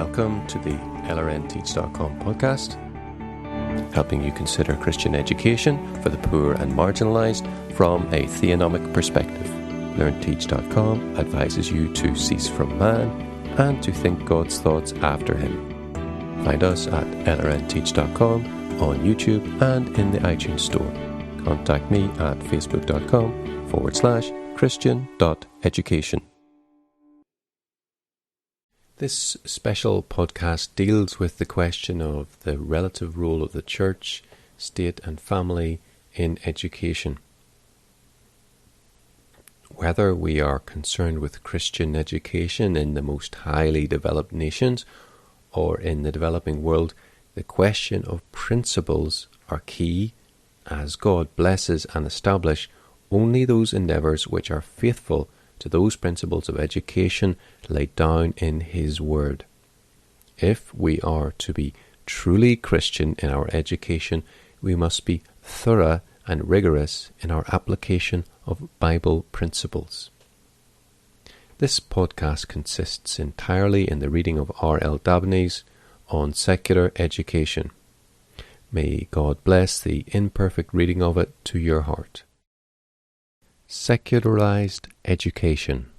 Welcome to the LRNteach.com podcast, helping you consider Christian education for the poor and marginalized from a theonomic perspective. LRNteach.com advises you to cease from man and to think God's thoughts after him. Find us at LRNteach.com on YouTube and in the iTunes store. Contact me at facebook.com/Christian.education. This special podcast deals with the question of the relative role of the church, state and family in education. Whether we are concerned with Christian education in the most highly developed nations or in the developing world, the question of principles are key, as God blesses and establishes only those endeavours which are faithful to those principles of education laid down in His Word. If we are to be truly Christian in our education, we must be thorough and rigorous in our application of Bible principles. This podcast consists entirely in the reading of R.L. Dabney's On Secular Education. May God bless the imperfect reading of it to your heart. Secularized Education.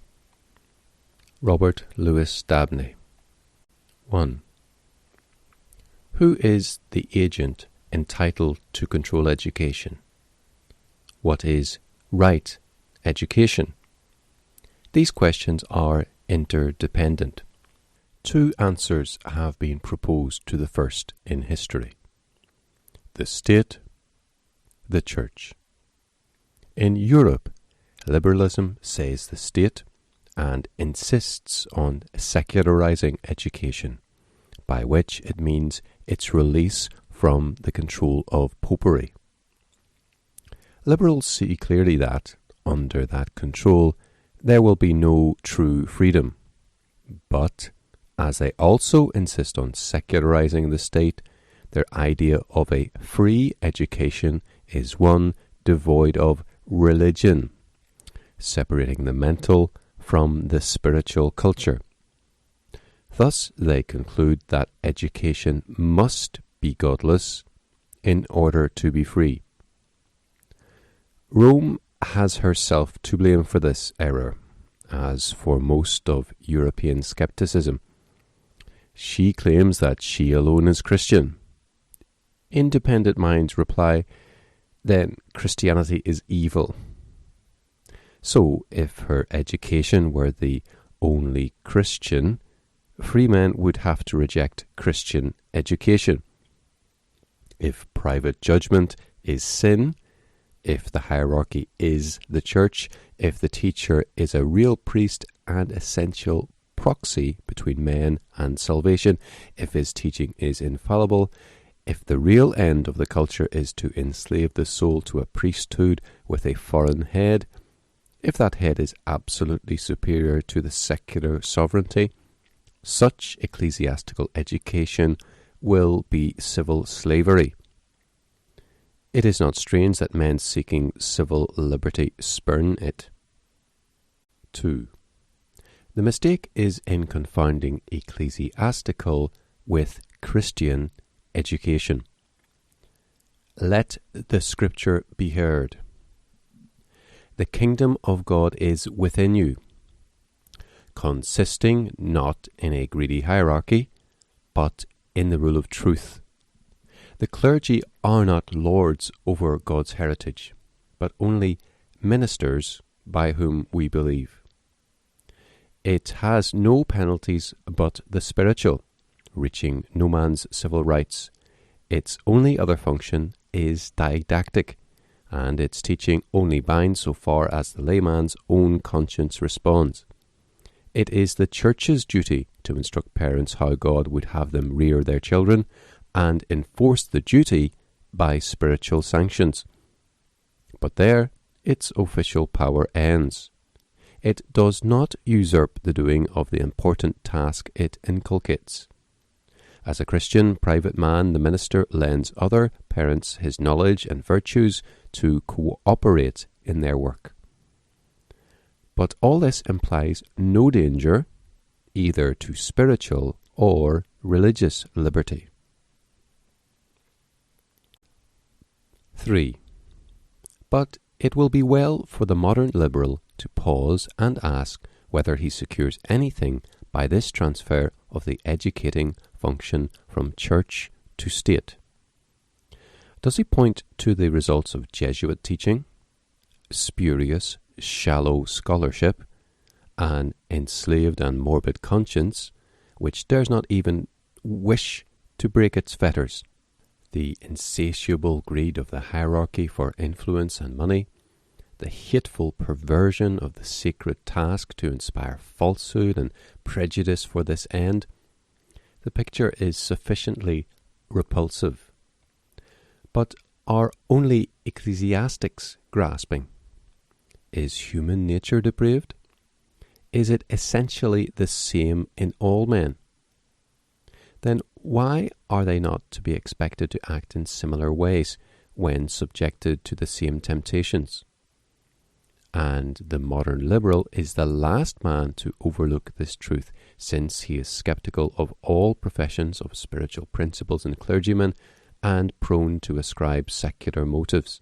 Robert Louis Dabney. 1. Who is the agent entitled to control education? What is right education? These questions are interdependent. Two answers have been proposed to the first in history: the state, the church. In Europe, liberalism says the state and insists on secularizing education, by which it means its release from the control of popery. Liberals see clearly that, under that control, there will be no true freedom. But, as they also insist on secularizing the state, their idea of a free education is one devoid of religion, separating the mental from the spiritual culture. Thus they conclude that education must be godless in order to be free. Rome has herself to blame for this error, as for most of European skepticism. She claims that she alone is Christian. Independent minds reply, then Christianity is evil. So, if her education were the only Christian, free men would have to reject Christian education. If private judgment is sin, if the hierarchy is the church, if the teacher is a real priest and essential proxy between men and salvation, if his teaching is infallible, if the real end of the culture is to enslave the soul to a priesthood with a foreign head, if that head is absolutely superior to the secular sovereignty, such ecclesiastical education will be civil slavery. It is not strange that men seeking civil liberty spurn it. 2. The mistake is in confounding ecclesiastical with Christian education. Let the scripture be heard. The kingdom of God is within you, consisting not in a greedy hierarchy, but in the rule of truth. The clergy are not lords over God's heritage, but only ministers by whom we believe. It has no penalties but the spiritual, reaching no man's civil rights. Its only other function is didactic, and its teaching only binds so far as the layman's own conscience responds. It is the church's duty to instruct parents how God would have them rear their children, and enforce the duty by spiritual sanctions. But there its official power ends. It does not usurp the doing of the important task it inculcates. As a Christian private man, the minister lends other parents his knowledge and virtues to cooperate in their work. But all this implies no danger, either to spiritual or religious liberty. 3. But it will be well for the modern liberal to pause and ask whether he secures anything by this transfer of the educating function from church to state. Does he point to the results of Jesuit teaching, spurious, shallow scholarship, an enslaved and morbid conscience, which dares not even wish to break its fetters, the insatiable greed of the hierarchy for influence and money, the hateful perversion of the sacred task to inspire falsehood and prejudice for this end? The picture is sufficiently repulsive. But are only ecclesiastics grasping? Is human nature depraved? Is it essentially the same in all men? Then why are they not to be expected to act in similar ways when subjected to the same temptations? And the modern liberal is the last man to overlook this truth, since he is skeptical of all professions of spiritual principles in clergymen and prone to ascribe secular motives.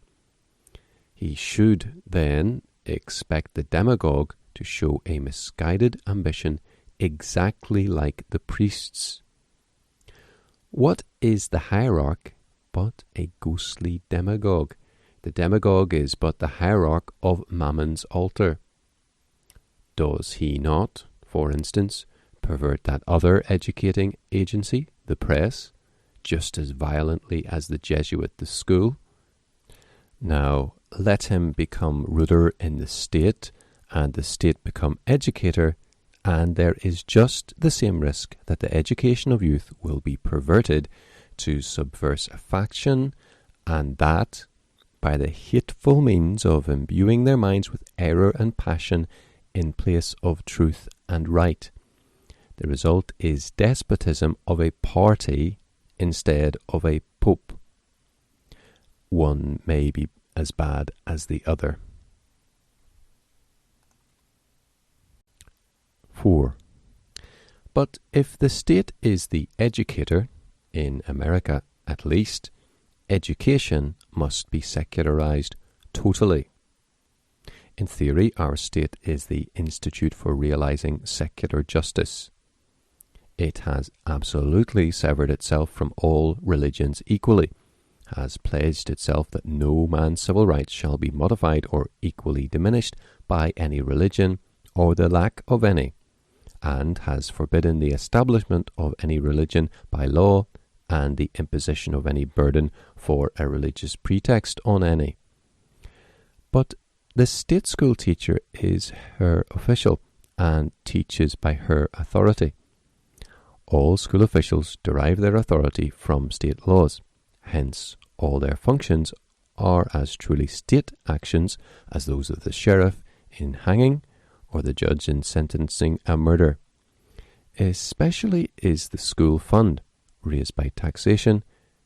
He should then expect the demagogue to show a misguided ambition exactly like the priests. What is the hierarch but a ghostly demagogue? The demagogue is but the hierarch of Mammon's altar. Does he not, for instance, pervert that other educating agency, the press, just as violently as the Jesuit the school? Now, let him become ruler in the state, and the state become educator, and there is just the same risk that the education of youth will be perverted to subverse faction, and that by the hateful means of imbuing their minds with error and passion in place of truth and right. The result is despotism of a party instead of a pope. One may be as bad as the other. 4. But if the state is the educator, in America at least, education must be secularized totally. In theory, our state is the Institute for Realizing Secular Justice. It has absolutely severed itself from all religions equally, has pledged itself that no man's civil rights shall be modified or equally diminished by any religion or the lack of any, and has forbidden the establishment of any religion by law and the imposition of any burden for a religious pretext on any. But the state school teacher is her official and teaches by her authority. All school officials derive their authority from state laws. Hence, all their functions are as truly state actions as those of the sheriff in hanging or the judge in sentencing a murder. Especially is the school fund, raised by taxation,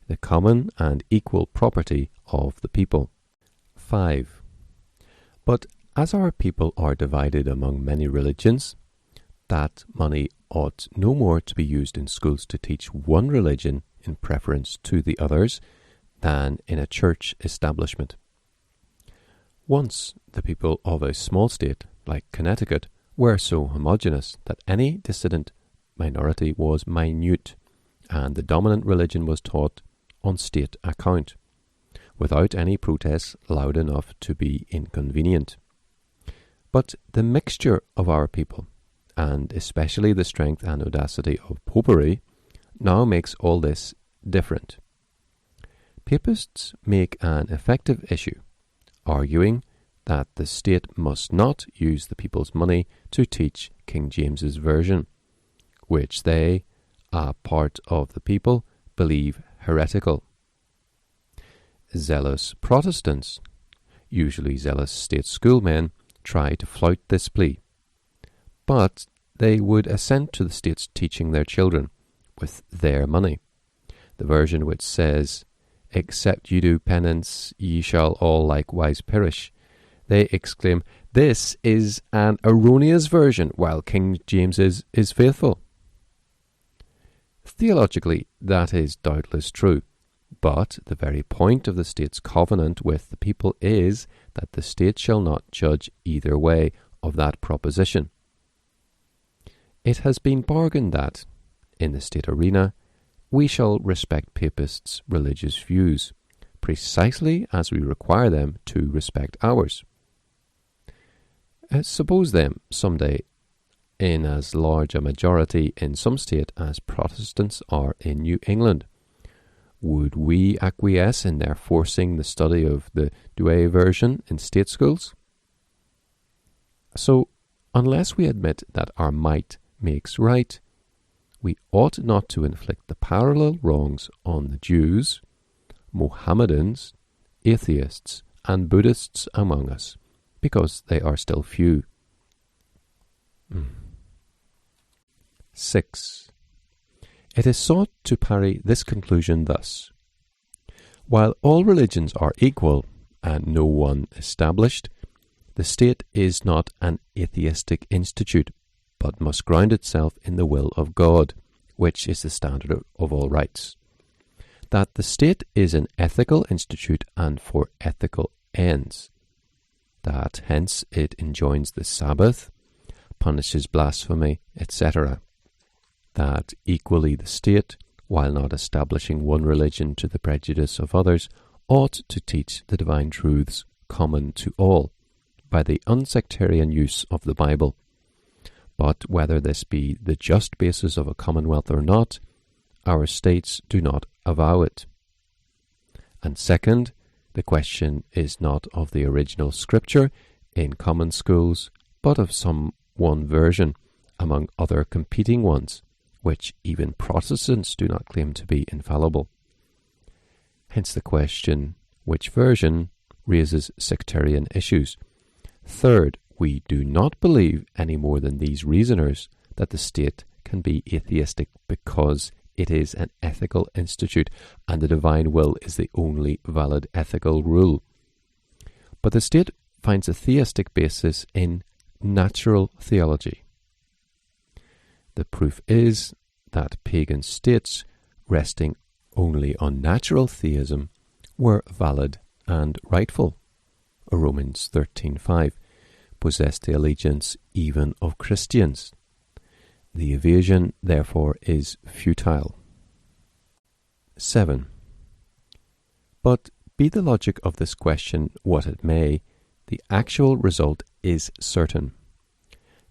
the common and equal property of the people. 5. But as our people are divided among many religions, that money ought no more to be used in schools to teach one religion in preference to the others than in a church establishment. Once the people of a small state like Connecticut were so homogeneous that any dissident minority was minute, and the dominant religion was taught on state account, without any protests loud enough to be inconvenient. But the mixture of our people, and especially the strength and audacity of popery, now makes all this different. Papists make an effective issue, arguing that the state must not use the people's money to teach King James's version, which they, a part of the people, believe heretical. Zealous Protestants, usually zealous state schoolmen, try to flout this plea, but they would assent to the state's teaching their children with their money. The version which says, "Except you do penance, ye shall all likewise perish," they exclaim, "This is an erroneous version, while King James's is faithful." Theologically, that is doubtless true, but the very point of the state's covenant with the people is that the state shall not judge either way of that proposition. It has been bargained that, in the state arena, we shall respect papists' religious views, precisely as we require them to respect ours. Suppose them someday in as large a majority in some state as Protestants are in New England. Would we acquiesce in their forcing the study of the Douay version in state schools? So, unless we admit that our might makes right, we ought not to inflict the parallel wrongs on the Jews, Mohammedans, atheists, and Buddhists among us, because they are still few. 6. It is sought to parry this conclusion thus: while all religions are equal and no one established, the state is not an atheistic institute, but must ground itself in the will of God, which is the standard of all rights. That the state is an ethical institute and for ethical ends. That hence it enjoins the Sabbath, punishes blasphemy, etc. That equally the state, while not establishing one religion to the prejudice of others, ought to teach the divine truths common to all, by the unsectarian use of the Bible. But whether this be the just basis of a commonwealth or not, our states do not avow it. And second, the question is not of the original scripture in common schools, but of some one version among other competing ones, which even Protestants do not claim to be infallible. Hence the question, which version, raises sectarian issues. Third, we do not believe any more than these reasoners that the state can be atheistic because it is an ethical institute and the divine will is the only valid ethical rule. But the state finds a theistic basis in natural theology. The proof is that pagan states, resting only on natural theism, were valid and rightful. Romans 13:5 possessed the allegiance even of Christians. The evasion, therefore, is futile. 7. But be the logic of this question what it may, the actual result is certain.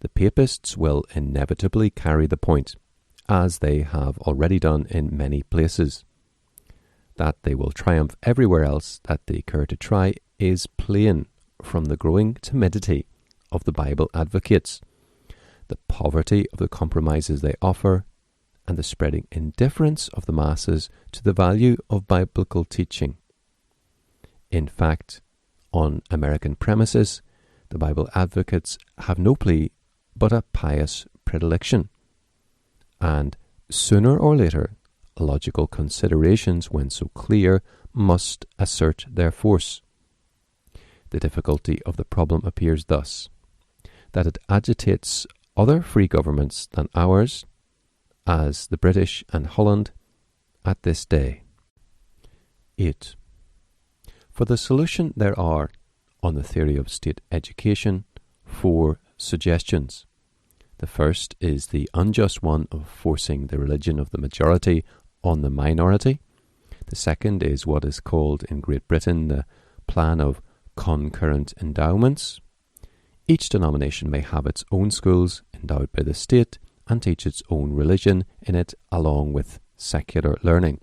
The papists will inevitably carry the point, as they have already done in many places. That they will triumph everywhere else that they care to try is plain from the growing timidity of the Bible advocates, the poverty of the compromises they offer, and the spreading indifference of the masses to the value of biblical teaching. In fact, on American premises, the Bible advocates have no plea but a pious predilection, and sooner or later, logical considerations, when so clear, must assert their force. The difficulty of the problem appears thus, that it agitates other free governments than ours, as the British and Holland, at this day. 8. For the solution there are, on the theory of state education, 4 suggestions. The first is the unjust one of forcing the religion of the majority on the minority. The second is what is called in Great Britain the plan of concurrent endowments. Each denomination may have its own schools endowed by the state and teach its own religion in it along with secular learning.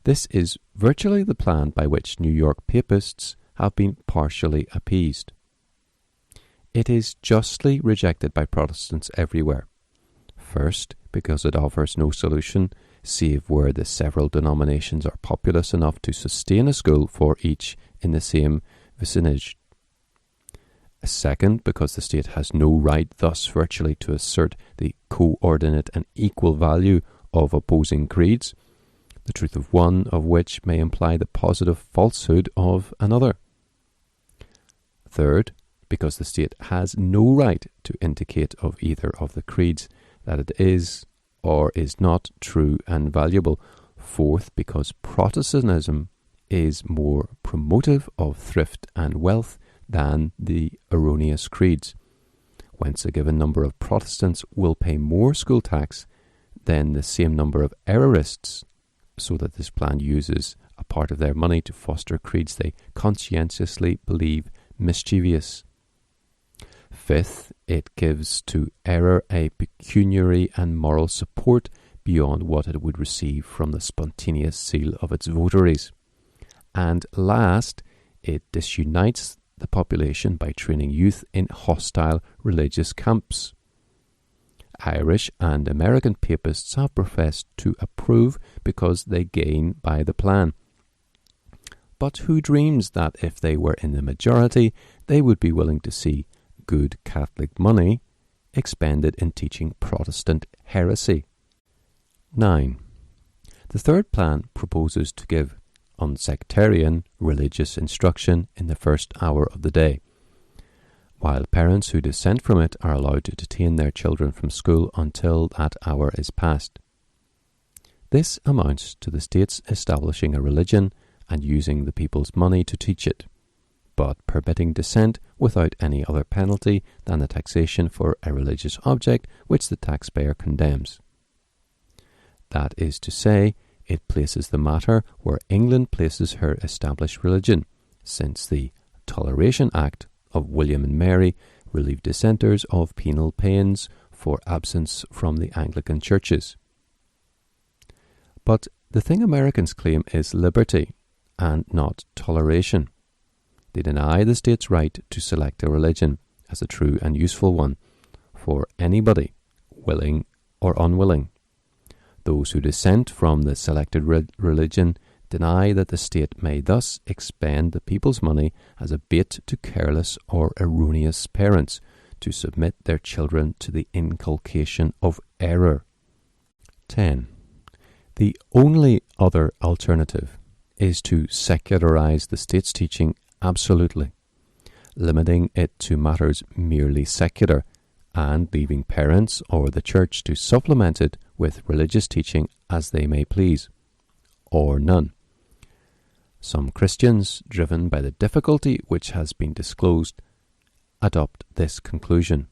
This is virtually the plan by which New York papists have been partially appeased. It is justly rejected by Protestants everywhere. First, because it offers no solution, save where the several denominations are populous enough to sustain a school for each in the same vicinage. Second, because the state has no right thus virtually to assert the coordinate and equal value of opposing creeds, the truth of one of which may imply the positive falsehood of another. Third, because the state has no right to indicate of either of the creeds that it is or is not true and valuable. Fourth, because Protestantism is more promotive of thrift and wealth than the erroneous creeds. Whence a given number of Protestants will pay more school tax than the same number of errorists, so that this plan uses a part of their money to foster creeds they conscientiously believe mischievous. Fifth, it gives to error a pecuniary and moral support beyond what it would receive from the spontaneous zeal of its votaries. And last, it disunites the population by training youth in hostile religious camps. Irish and American papists have professed to approve because they gain by the plan. But who dreams that if they were in the majority, they would be willing to see good Catholic money expended in teaching Protestant heresy? 9. The third plan proposes to give unsectarian religious instruction in the first hour of the day, while parents who dissent from it are allowed to detain their children from school until that hour is past. This amounts to the states establishing a religion and using the people's money to teach it, but permitting dissent without any other penalty than the taxation for a religious object which the taxpayer condemns. That is to say, it places the matter where England places her established religion, since the Toleration Act of William and Mary relieved dissenters of penal pains for absence from the Anglican churches. But the thing Americans claim is liberty and not toleration. They deny the state's right to select a religion as a true and useful one for anybody, willing or unwilling. Those who dissent from the selected religion deny that the state may thus expend the people's money as a bait to careless or erroneous parents to submit their children to the inculcation of error. 10. The only other alternative is to secularize the state's teaching absolutely, limiting it to matters merely secular and leaving parents or the church to supplement it with religious teaching as they may please, or none. Some Christians, driven by the difficulty which has been disclosed, adopt this conclusion.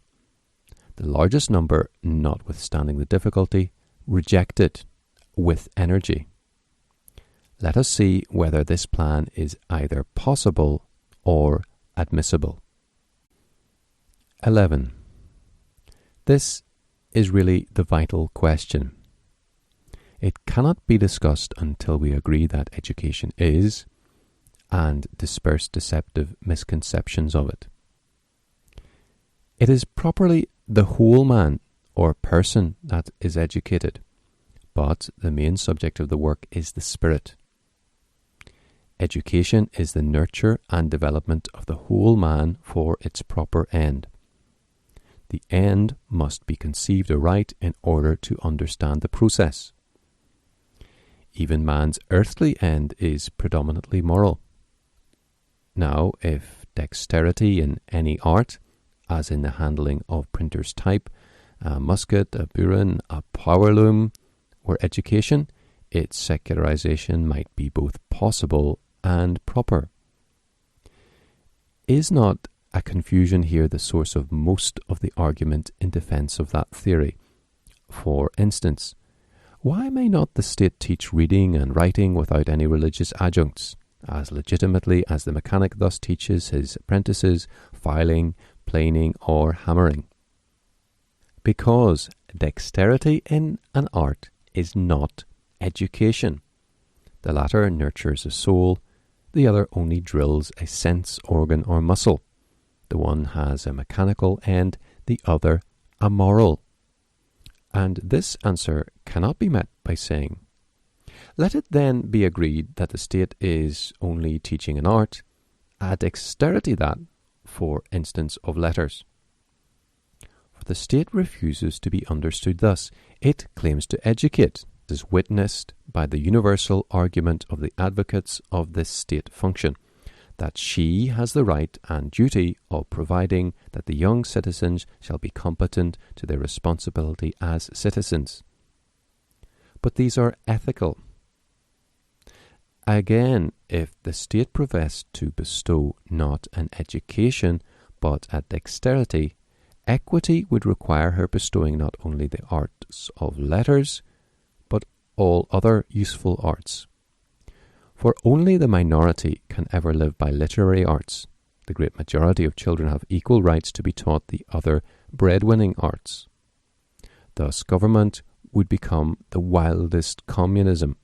The largest number, notwithstanding the difficulty, reject it with energy. Let us see whether this plan is either possible or admissible. 11. This is really the vital question. It cannot be discussed until we agree that education is, and disperse deceptive misconceptions of it. It is properly the whole man or person that is educated, but the main subject of the work is the spirit. Education is the nurture and development of the whole man for its proper end. The end must be conceived aright in order to understand the process. Even man's earthly end is predominantly moral. Now, if dexterity in any art, as in the handling of printer's type, a musket, a burin, a power loom, were education, its secularization might be both possible and proper. Is not a confusion here the source of most of the argument in defense of that theory? For instance, why may not the state teach reading and writing without any religious adjuncts, as legitimately as the mechanic thus teaches his apprentices filing, planing, or hammering? Because dexterity in an art is not education. The latter nurtures a soul, the other only drills a sense organ or muscle. The one has a mechanical end, the other a moral. And this answer cannot be met by saying, let it then be agreed that the state is only teaching an art, a dexterity that, for instance, of letters. For the state refuses to be understood thus. It claims to educate, as witnessed by the universal argument of the advocates of this state function, that she has the right and duty of providing that the young citizens shall be competent to their responsibility as citizens. but these are ethical. Again, if the state professed to bestow not an education, but a dexterity, equity would require her bestowing not only the arts of letters, but all other useful arts. For only the minority can ever live by literary arts. The great majority of children have equal rights to be taught the other breadwinning arts. Thus, government would become the wildest communism.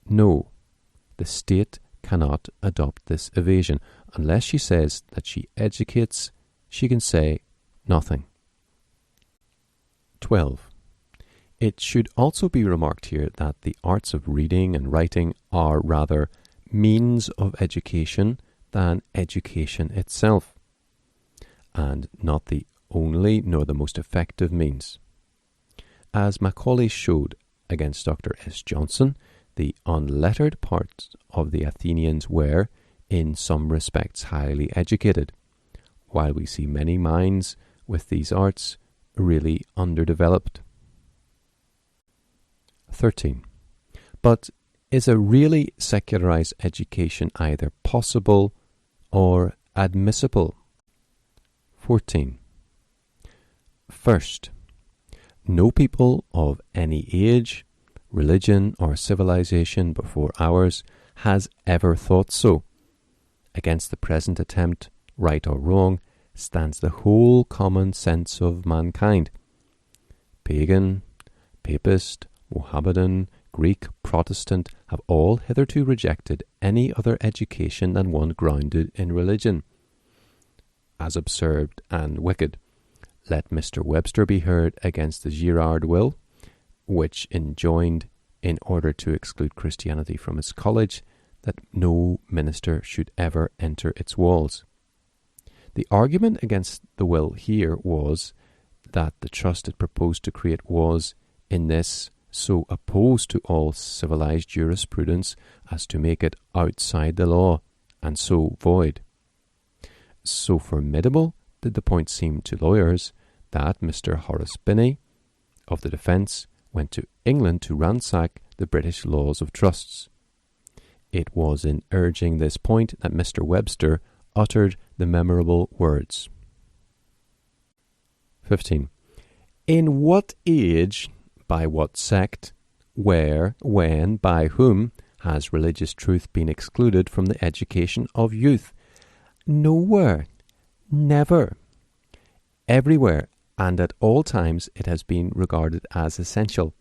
No, the state cannot adopt this evasion. Unless she says that she educates, she can say nothing. 12. It should also be remarked here that the arts of reading and writing are rather means of education than education itself, and not the only nor the most effective means. As Macaulay showed against Dr. S. Johnson, the unlettered parts of the Athenians were, in some respects, highly educated, while we see many minds with these arts really underdeveloped. 13. But is a really secularized education either possible or admissible? 14. First, no people of any age, religion, or civilization before ours has ever thought so. Against the present attempt, right or wrong, stands the whole common sense of mankind. Pagan, Papist, Mohammedan, Greek, Protestant have all hitherto rejected any other education than one grounded in religion, as absurd and wicked. Let Mr. Webster be heard against the Girard will, which enjoined, in order to exclude Christianity from its college, that no minister should ever enter its walls. The argument against the will here was that the trust it proposed to create was, in this, so opposed to all civilized jurisprudence as to make it outside the law, and so void. So formidable did the point seem to lawyers that Mr. Horace Binney, of the defence, went to England to ransack the British laws of trusts. It was in urging this point that Mr. Webster uttered the memorable words. 15. In what age, by what sect, where, when, by whom has religious truth been excluded from the education of youth? Nowhere, never. Everywhere and at all times it has been regarded as essential.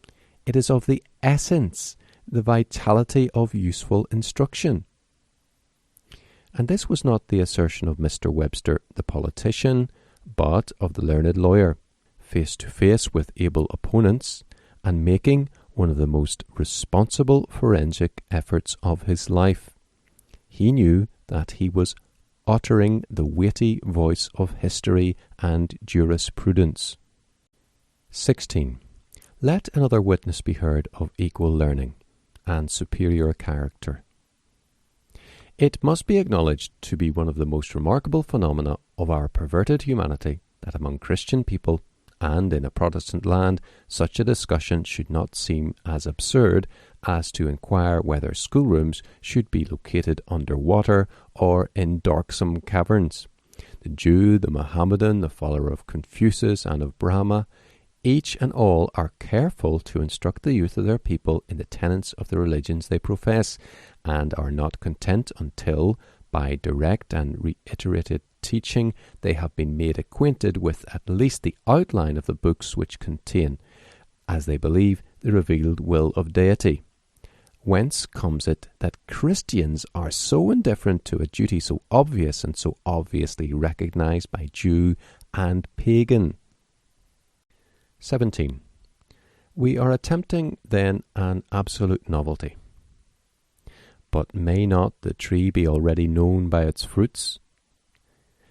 It is of the essence, the vitality of useful instruction. And this was not the assertion of Mr. Webster, the politician, but of the learned lawyer, face to face with able opponents, and making one of the most responsible forensic efforts of his life. He knew that he was uttering the weighty voice of history and jurisprudence. 16. Let another witness be heard of equal learning and superior character. It must be acknowledged to be one of the most remarkable phenomena of our perverted humanity that among Christian people, and in a Protestant land, such a discussion should not seem as absurd as to inquire whether schoolrooms should be located under water or in darksome caverns. The Jew, the Mohammedan, the follower of Confucius and of Brahma, each and all are careful to instruct the youth of their people in the tenets of the religions they profess, and are not content until, by direct and reiterated teaching, they have been made acquainted with at least the outline of the books which contain, as they believe, the revealed will of deity. Whence comes it that Christians are so indifferent to a duty so obvious and so obviously recognized by Jew and pagan? 17. We are attempting then an absolute novelty. But may not the tree be already known by its fruits?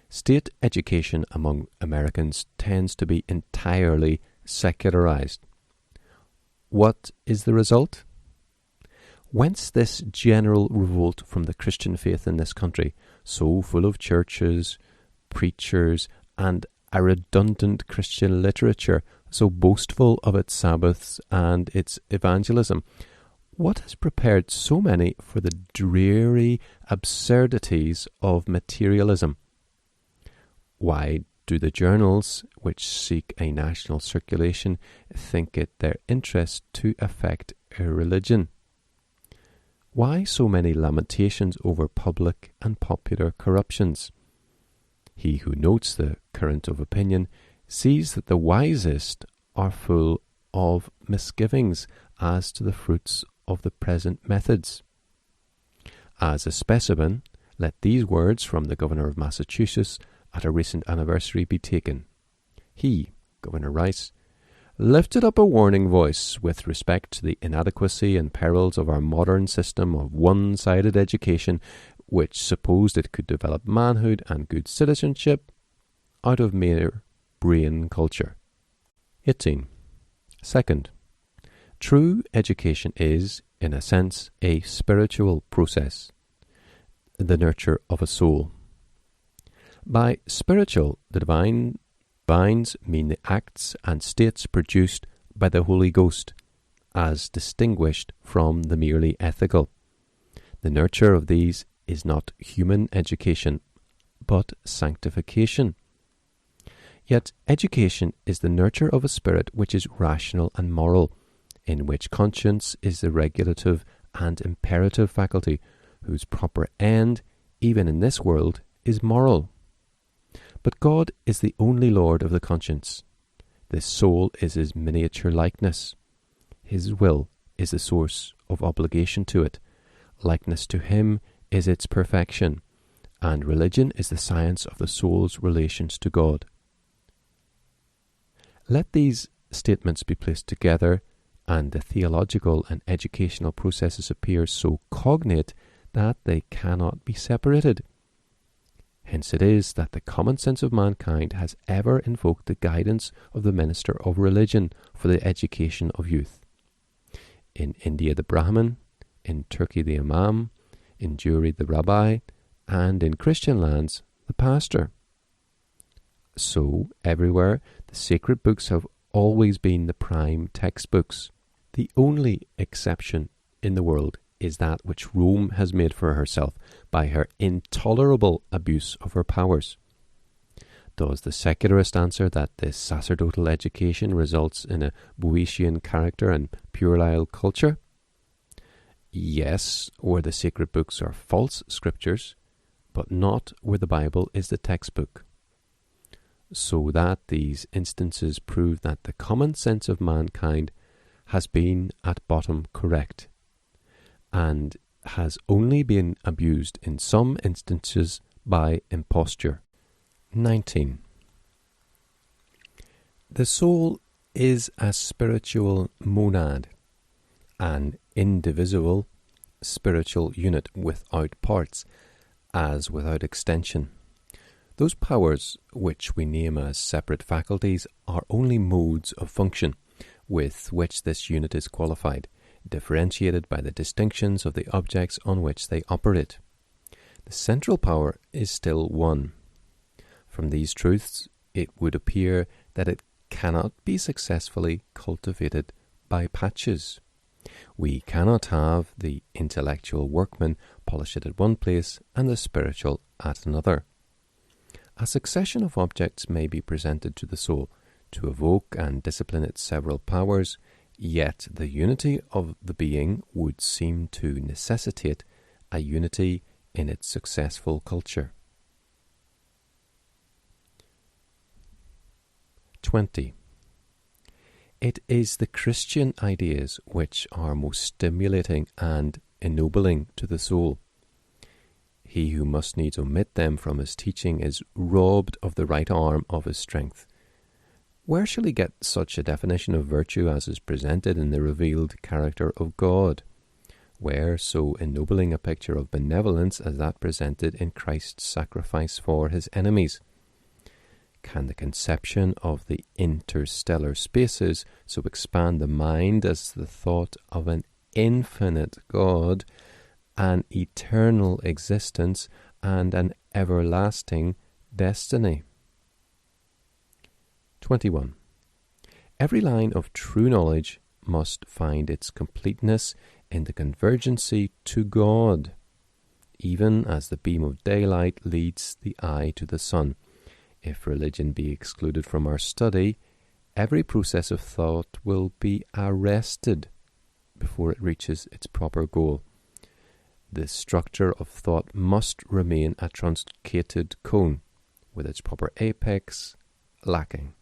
State education among Americans tends to be entirely secularized. What is the result? Whence this general revolt from the Christian faith in this country, so full of churches, preachers, and a redundant Christian literature so boastful of its Sabbaths and its evangelism? What has prepared so many for the dreary absurdities of materialism? Why do the journals, which seek a national circulation, think it their interest to affect a religion? Why so many lamentations over public and popular corruptions? He who notes the current of opinion sees that the wisest are full of misgivings as to the fruits of the present methods. As a specimen, let these words from the Governor of Massachusetts at a recent anniversary be taken. He, Governor Rice, lifted up a warning voice with respect to the inadequacy and perils of our modern system of one-sided education, which supposed it could develop manhood and good citizenship out of mere brain culture. 18. Second, true education is, in a sense, a spiritual process, the nurture of a soul. By spiritual, the divines mean the acts and states produced by the Holy Ghost, as distinguished from the merely ethical. The nurture of these is not human education, but sanctification. Yet education is the nurture of a spirit which is rational and moral, in which conscience is the regulative and imperative faculty, whose proper end, even in this world, is moral. But God is the only Lord of the conscience. This soul is his miniature likeness. His will is the source of obligation to it. Likeness to him is its perfection, and religion is the science of the soul's relations to God. Let these statements be placed together, and the theological and educational processes appear so cognate that they cannot be separated. Hence it is that the common sense of mankind has ever invoked the guidance of the minister of religion for the education of youth. In India the Brahmin, in Turkey the Imam, in Jewry the Rabbi, and in Christian lands the pastor. So, everywhere, the sacred books have always been the prime textbooks. The only exception in the world is that which Rome has made for herself by her intolerable abuse of her powers. Does the secularist answer that this sacerdotal education results in a Boeotian character and puerile culture? Yes, where the sacred books are false scriptures, but not where the Bible is the textbook. So that these instances prove that the common sense of mankind has been at bottom correct, and has only been abused in some instances by imposture. 19. The soul is a spiritual monad, an indivisible spiritual unit without parts, as without extension. Those powers which we name as separate faculties are only modes of function with which this unit is qualified, differentiated by the distinctions of the objects on which they operate. The central power is still one. From these truths, it would appear that it cannot be successfully cultivated by patches. We cannot have the intellectual workman polish it at one place and the spiritual at another. A succession of objects may be presented to the soul to evoke and discipline its several powers, yet the unity of the being would seem to necessitate a unity in its successful culture. 20. It is the Christian ideas which are most stimulating and ennobling to the soul. He who must needs omit them from his teaching is robbed of the right arm of his strength. Where shall he get such a definition of virtue as is presented in the revealed character of God? Where so ennobling a picture of benevolence as that presented in Christ's sacrifice for his enemies? Can the conception of the interstellar spaces so expand the mind as the thought of an infinite God, an eternal existence, and an everlasting destiny? 21. Every line of true knowledge must find its completeness in the convergency to God, even as the beam of daylight leads the eye to the sun. If religion be excluded from our study, every process of thought will be arrested before it reaches its proper goal. The structure of thought must remain a truncated cone, with its proper apex lacking.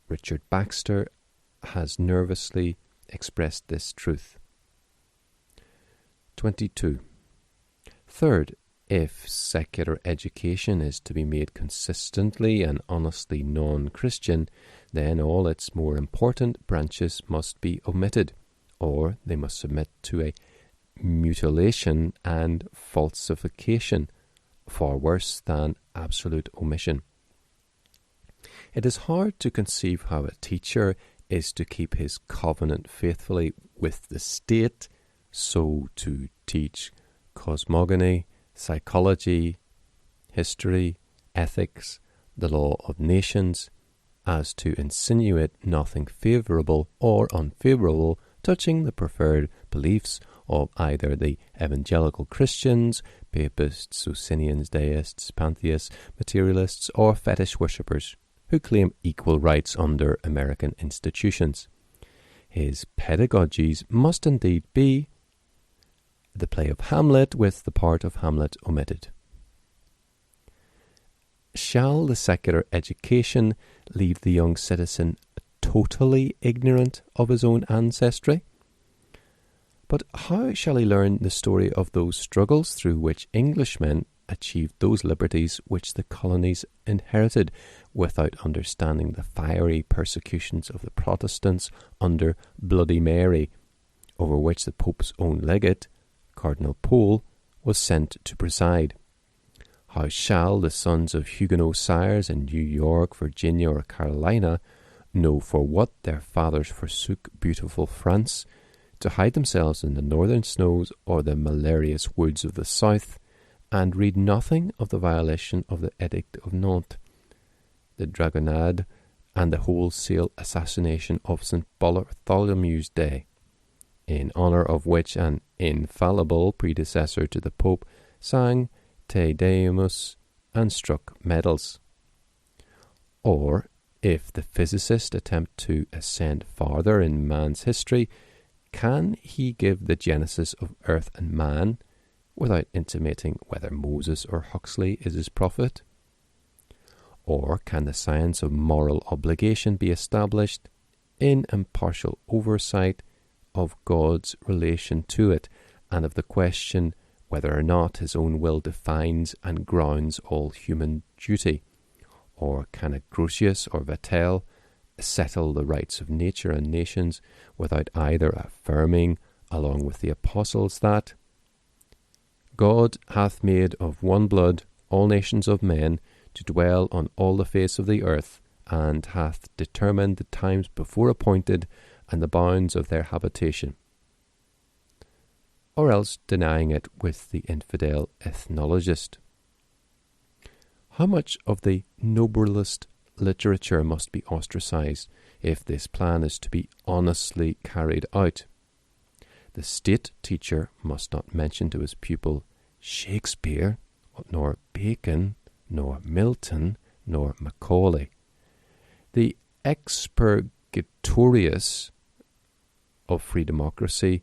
Richard Baxter has nervously expressed this truth. 22. Third, if secular education is to be made consistently and honestly non-Christian, then all its more important branches must be omitted, or they must submit to a mutilation and falsification, far worse than absolute omission. It is hard to conceive how a teacher is to keep his covenant faithfully with the state, so to teach cosmogony, psychology, history, ethics, the law of nations, as to insinuate nothing favourable or unfavourable touching the preferred beliefs of either the evangelical Christians, papists, Socinians, deists, pantheists, materialists, or fetish worshippers who claim equal rights under American institutions. His pedagogies must indeed be the play of Hamlet with the part of Hamlet omitted. Shall the secular education leave the young citizen totally ignorant of his own ancestry? But how shall he learn the story of those struggles through which Englishmen achieved those liberties which the colonies inherited, without understanding the fiery persecutions of the Protestants under Bloody Mary, over which the Pope's own legate, Cardinal Pole, was sent to preside? How shall the sons of Huguenot sires in New York, Virginia, or Carolina know for what their fathers forsook beautiful France, to hide themselves in the northern snows or the malarious woods of the south, and read nothing of the violation of the Edict of Nantes, the Dragonnade, and the wholesale assassination of St. Bartholomew's Day, in honour of which an infallible predecessor to the Pope sang Te Deumus and struck medals? Or, if the physicist attempt to ascend farther in man's history, can he give the genesis of earth and man without intimating whether Moses or Huxley is his prophet? Or can the science of moral obligation be established in impartial oversight of God's relation to it, and of the question whether or not his own will defines and grounds all human duty? Or can a Grotius or Vattel settle the rights of nature and nations without either affirming, along with the apostles, that God hath made of one blood all nations of men to dwell on all the face of the earth, and hath determined the times before appointed and the bounds of their habitation? Or else denying it with the infidel ethnologist? How much of the noblest literature must be ostracized if this plan is to be honestly carried out? The state teacher must not mention to his pupil Shakespeare, nor Bacon, nor Milton, nor Macaulay. The expurgatorius of free democracy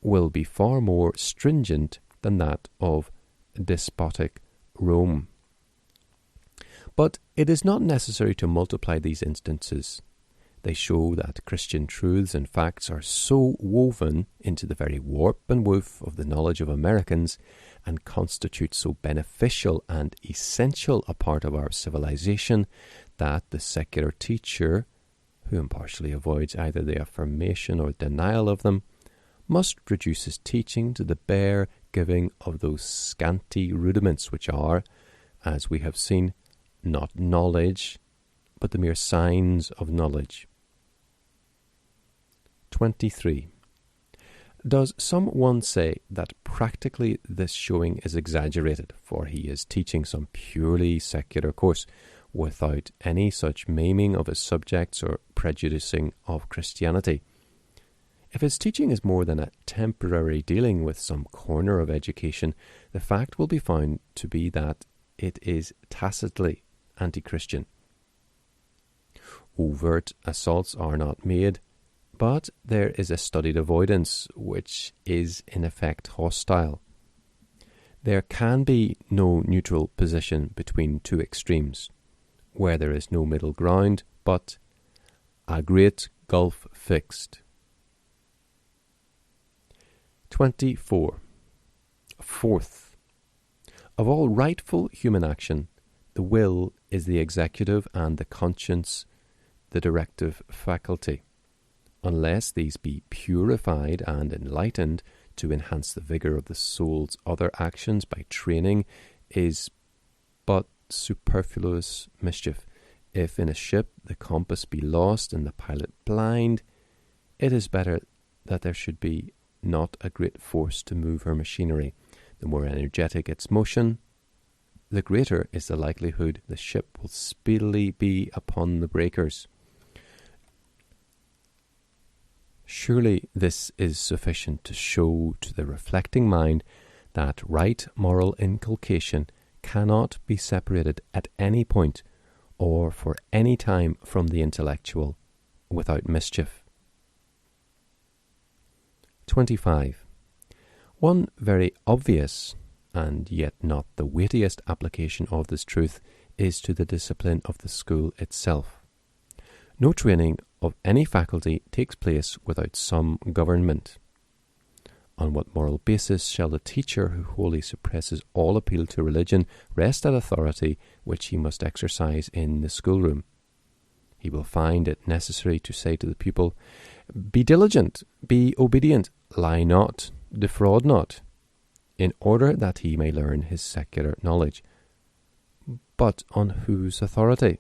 will be far more stringent than that of despotic Rome. But it is not necessary to multiply these instances. They show that Christian truths and facts are so woven into the very warp and woof of the knowledge of Americans, and constitute so beneficial and essential a part of our civilization, that the secular teacher, who impartially avoids either the affirmation or denial of them, must reduce his teaching to the bare giving of those scanty rudiments which are, as we have seen, not knowledge, but the mere signs of knowledge. 23. Does someone say that practically this showing is exaggerated, for he is teaching some purely secular course, without any such maiming of his subjects or prejudicing of Christianity. If his teaching is more than a temporary dealing with some corner of education, the fact will be found to be that it is tacitly anti-Christian. Overt assaults are not made, but there is a studied avoidance which is in effect hostile. There can be no neutral position between two extremes, where there is no middle ground, but a great gulf fixed. 24. Fourth, of all rightful human action, the will is the executive and the conscience the directive faculty. Unless these be purified and enlightened to enhance the vigour of the soul's other actions by training, is but superfluous mischief. If in a ship the compass be lost and the pilot blind, it is better that there should be not a great force to move her machinery. The more energetic its motion, the greater is the likelihood the ship will speedily be upon the breakers. Surely this is sufficient to show to the reflecting mind that right moral inculcation cannot be separated at any point or for any time from the intellectual without mischief. 25. One very obvious, and yet not the weightiest application of this truth, is to the discipline of the school itself. No training of any faculty takes place without some government. On what moral basis shall the teacher who wholly suppresses all appeal to religion rest at authority which he must exercise in the schoolroom? He will find it necessary to say to the pupil, "Be diligent, be obedient, lie not, defraud not," in order that he may learn his secular knowledge. But on whose authority?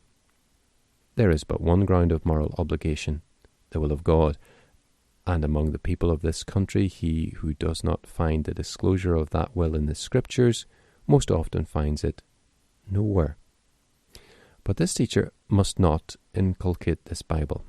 There is but one ground of moral obligation, the will of God, and among the people of this country he who does not find the disclosure of that will in the Scriptures most often finds it nowhere. But this teacher must not inculcate this Bible.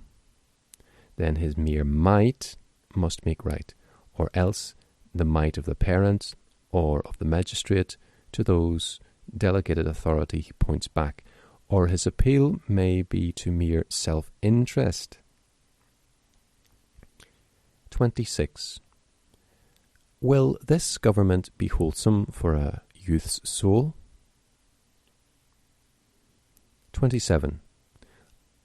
Then his mere might must make right, or else the might of the parent or of the magistrate to those delegated authority he points back, or his appeal may be to mere self-interest. 26. Will this government be wholesome for a youth's soul? 27.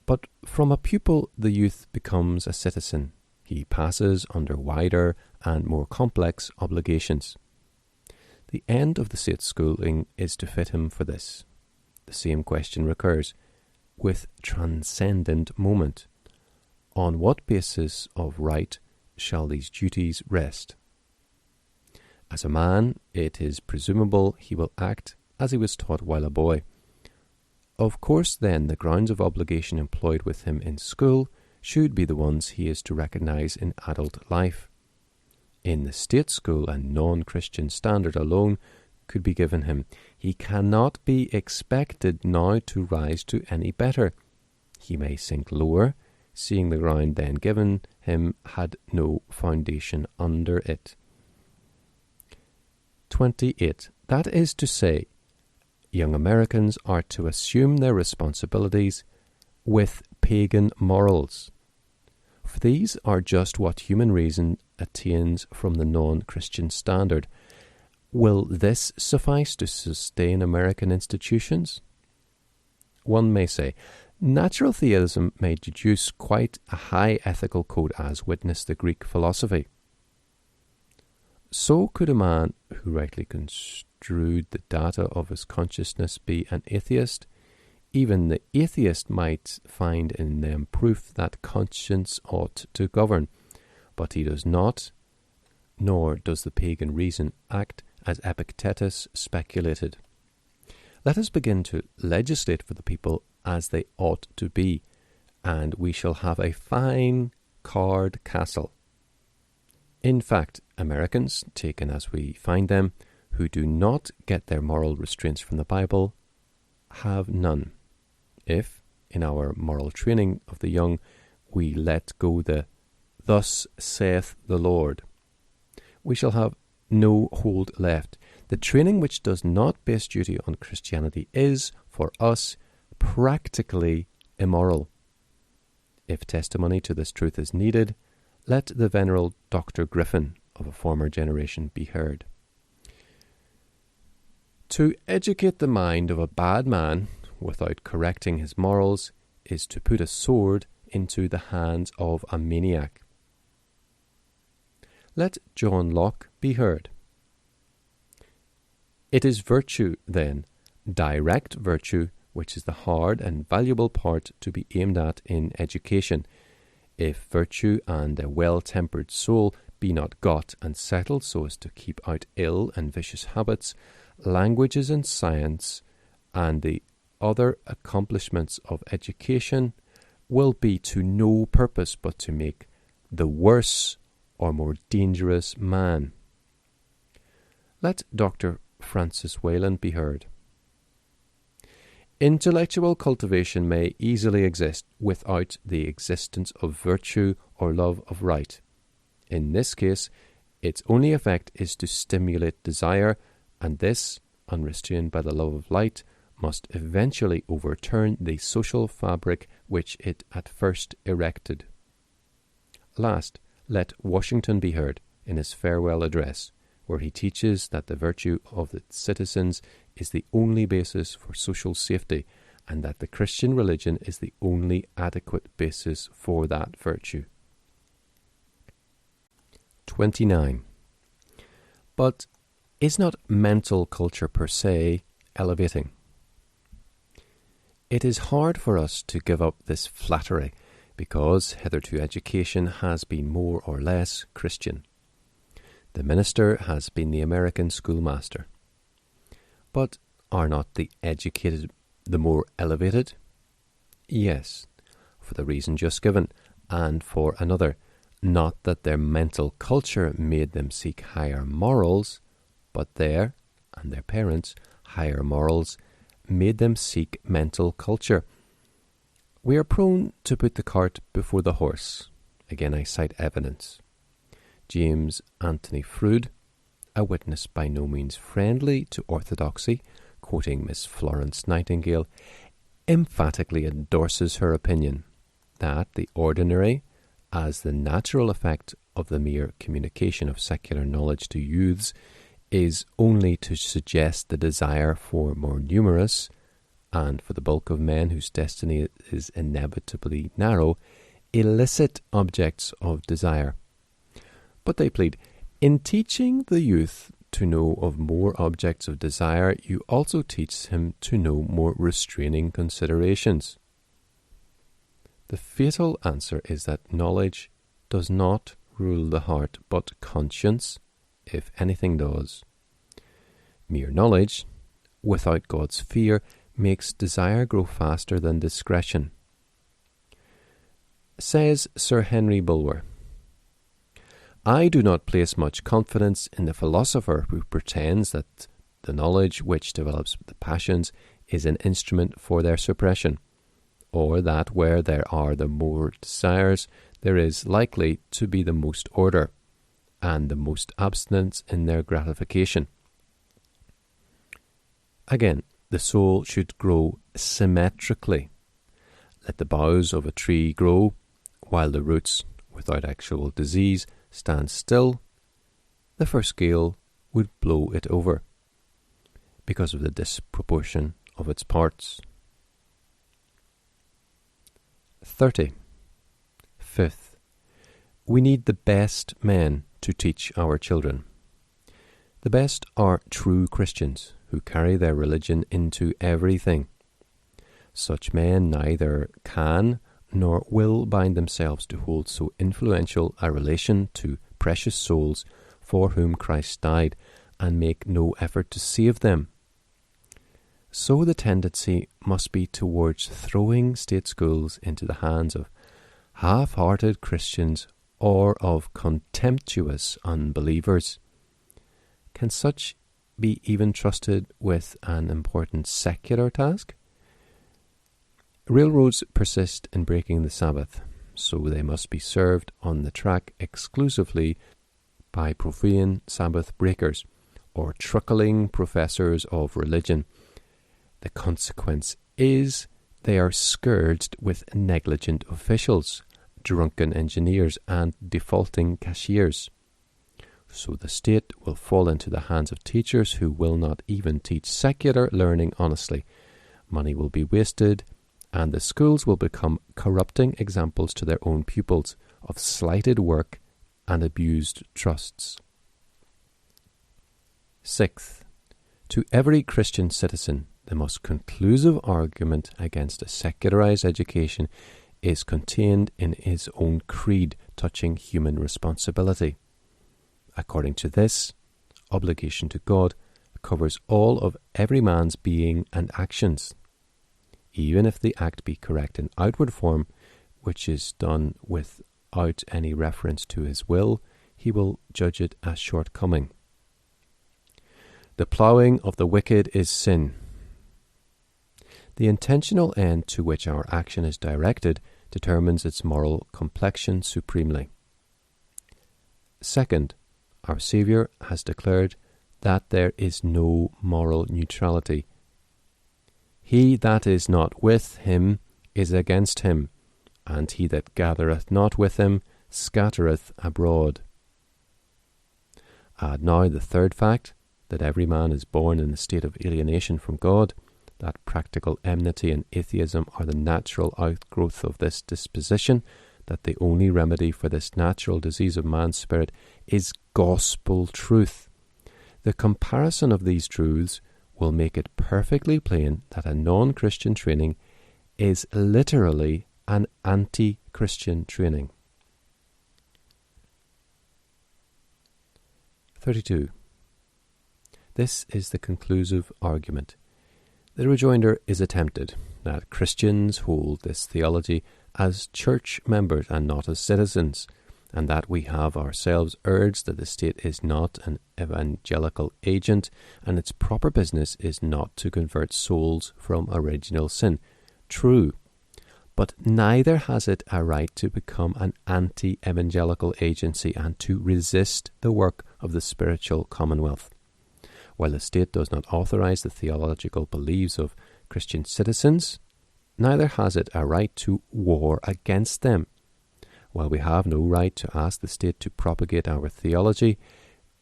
But from a pupil the youth becomes a citizen. He passes under wider and more complex obligations. The end of the state schooling is to fit him for this. The same question recurs, with transcendent moment. On what basis of right shall these duties rest? As a man, it is presumable he will act as he was taught while a boy. Of course, then, the grounds of obligation employed with him in school should be the ones he is to recognize in adult life. In the state school, a non-Christian standard alone could be given him. He cannot be expected now to rise to any better. He may sink lower, seeing the ground then given him had no foundation under it. 28. That is to say, young Americans are to assume their responsibilities with pagan morals. For these are just what human reason attains from the non-Christian standard. Will this suffice to sustain American institutions? One may say, natural theism may deduce quite a high ethical code, as witness the Greek philosophy. So could a man who rightly construed the data of his consciousness be an atheist. Even the atheist might find in them proof that conscience ought to govern, but he does not, nor does the pagan reason act as Epictetus speculated. Let us begin to legislate for the people as they ought to be, and we shall have a fine card castle. In fact, Americans, taken as we find them, who do not get their moral restraints from the Bible, have none. If, in our moral training of the young, we let go the "Thus saith the Lord," we shall have no hold left. The training which does not base duty on Christianity is, for us, practically immoral. If testimony to this truth is needed, let the venerable Dr. Griffin of a former generation be heard. To educate the mind of a bad man without correcting his morals is to put a sword into the hands of a maniac. Let John Locke be heard. It is virtue, then, direct virtue, which is the hard and valuable part to be aimed at in education. If virtue and a well-tempered soul be not got and settled so as to keep out ill and vicious habits, languages and science and the other accomplishments of education will be to no purpose but to make the worse or more dangerous man. Let Dr. Francis Wayland be heard. Intellectual cultivation may easily exist without the existence of virtue or love of right. In this case, its only effect is to stimulate desire, and this, unrestrained by the love of light, must eventually overturn the social fabric which it at first erected. Last, let Washington be heard in his farewell address, where he teaches that the virtue of the citizens is the only basis for social safety, and that the Christian religion is the only adequate basis for that virtue. 29. But is not mental culture per se elevating? It is hard for us to give up this flattery, because hitherto education has been more or less Christian. The minister has been the American schoolmaster. But are not the educated the more elevated? Yes, for the reason just given, and for another, not that their mental culture made them seek higher morals, but their, and their parents' higher morals made them seek mental culture. We are prone to put the cart before the horse. Again, I cite evidence. James Anthony Froude, a witness by no means friendly to orthodoxy, quoting Miss Florence Nightingale, emphatically endorses her opinion that the ordinary, as the natural effect of the mere communication of secular knowledge to youths, is only to suggest the desire for more numerous, and for the bulk of men whose destiny is inevitably narrow, illicit objects of desire. But they plead, in teaching the youth to know of more objects of desire, you also teach him to know more restraining considerations. The fatal answer is that knowledge does not rule the heart, but conscience, if anything does. Mere knowledge, without God's fear, makes desire grow faster than discretion. Says Sir Henry Bulwer, I do not place much confidence in the philosopher who pretends that the knowledge which develops the passions is an instrument for their suppression, or that where there are the more desires, there is likely to be the most order, and the most abstinence in their gratification. Again, the soul should grow symmetrically. Let the boughs of a tree grow, while the roots, without actual disease, stand still. The first gale would blow it over, because of the disproportion of its parts. 30. Fifth, we need the best men to teach our children. The best are true Christians, who carry their religion into everything. Such men neither can nor will bind themselves to hold so influential a relation to precious souls for whom Christ died, and make no effort to save them. So the tendency must be towards throwing state schools into the hands of half-hearted Christians or of contemptuous unbelievers. Can such be even trusted with an important secular task? Railroads persist in breaking the Sabbath, so they must be served on the track exclusively by profane Sabbath breakers or truckling professors of religion. The consequence is they are scourged with negligent officials, drunken engineers, and defaulting cashiers. So the state will fall into the hands of teachers who will not even teach secular learning honestly. Money will be wasted, and the schools will become corrupting examples to their own pupils of slighted work and abused trusts. Sixth, to every Christian citizen, the most conclusive argument against a secularized education is contained in his own creed touching human responsibility. According to this, obligation to God covers all of every man's being and actions. Even if the act be correct in outward form, which is done without any reference to his will, he will judge it as shortcoming. The ploughing of the wicked is sin. The intentional end to which our action is directed determines its moral complexion supremely. Second, our Saviour has declared that there is no moral neutrality. He that is not with him is against him, and he that gathereth not with him scattereth abroad. Add now the third fact, that every man is born in a state of alienation from God, that practical enmity and atheism are the natural outgrowth of this disposition, that the only remedy for this natural disease of man's spirit is gospel truth. The comparison of these truths will make it perfectly plain that a non-Christian training is literally an anti-Christian training. 32. This is the conclusive argument. The rejoinder is attempted, that Christians hold this theology as church members and not as citizens, and that we have ourselves urged that the state is not an evangelical agent, and its proper business is not to convert souls from original sin. True, but neither has it a right to become an anti-evangelical agency and to resist the work of the spiritual commonwealth. While the state does not authorize the theological beliefs of Christian citizens, neither has it a right to war against them. While we have no right to ask the state to propagate our theology,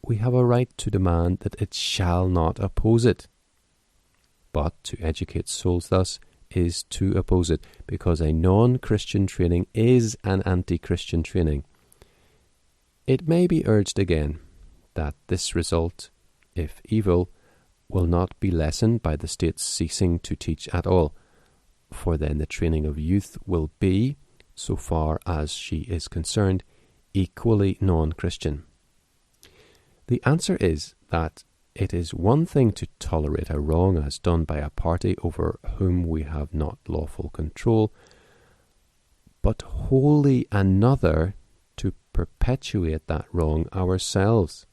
we have a right to demand that it shall not oppose it. But to educate souls thus is to oppose it, because a non-Christian training is an anti-Christian training. It may be urged again that this result, if evil, will not be lessened by the state ceasing to teach at all, for then the training of youth will be, so far as she is concerned, equally non-Christian. The answer is that it is one thing to tolerate a wrong as done by a party over whom we have not lawful control, but wholly another to perpetuate that wrong ourselves.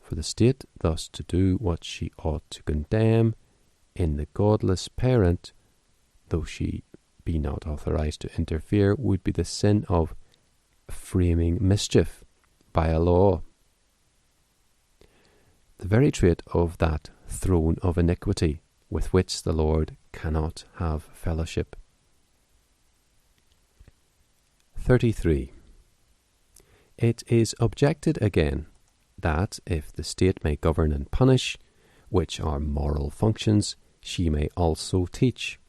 For the state thus to do what she ought to condemn in the godless parent, though she be not authorized to interfere, would be the sin of framing mischief by a law. The very trait of that throne of iniquity with which the Lord cannot have fellowship. 33. It is objected again that if the state may govern and punish, which are moral functions, she may also teach.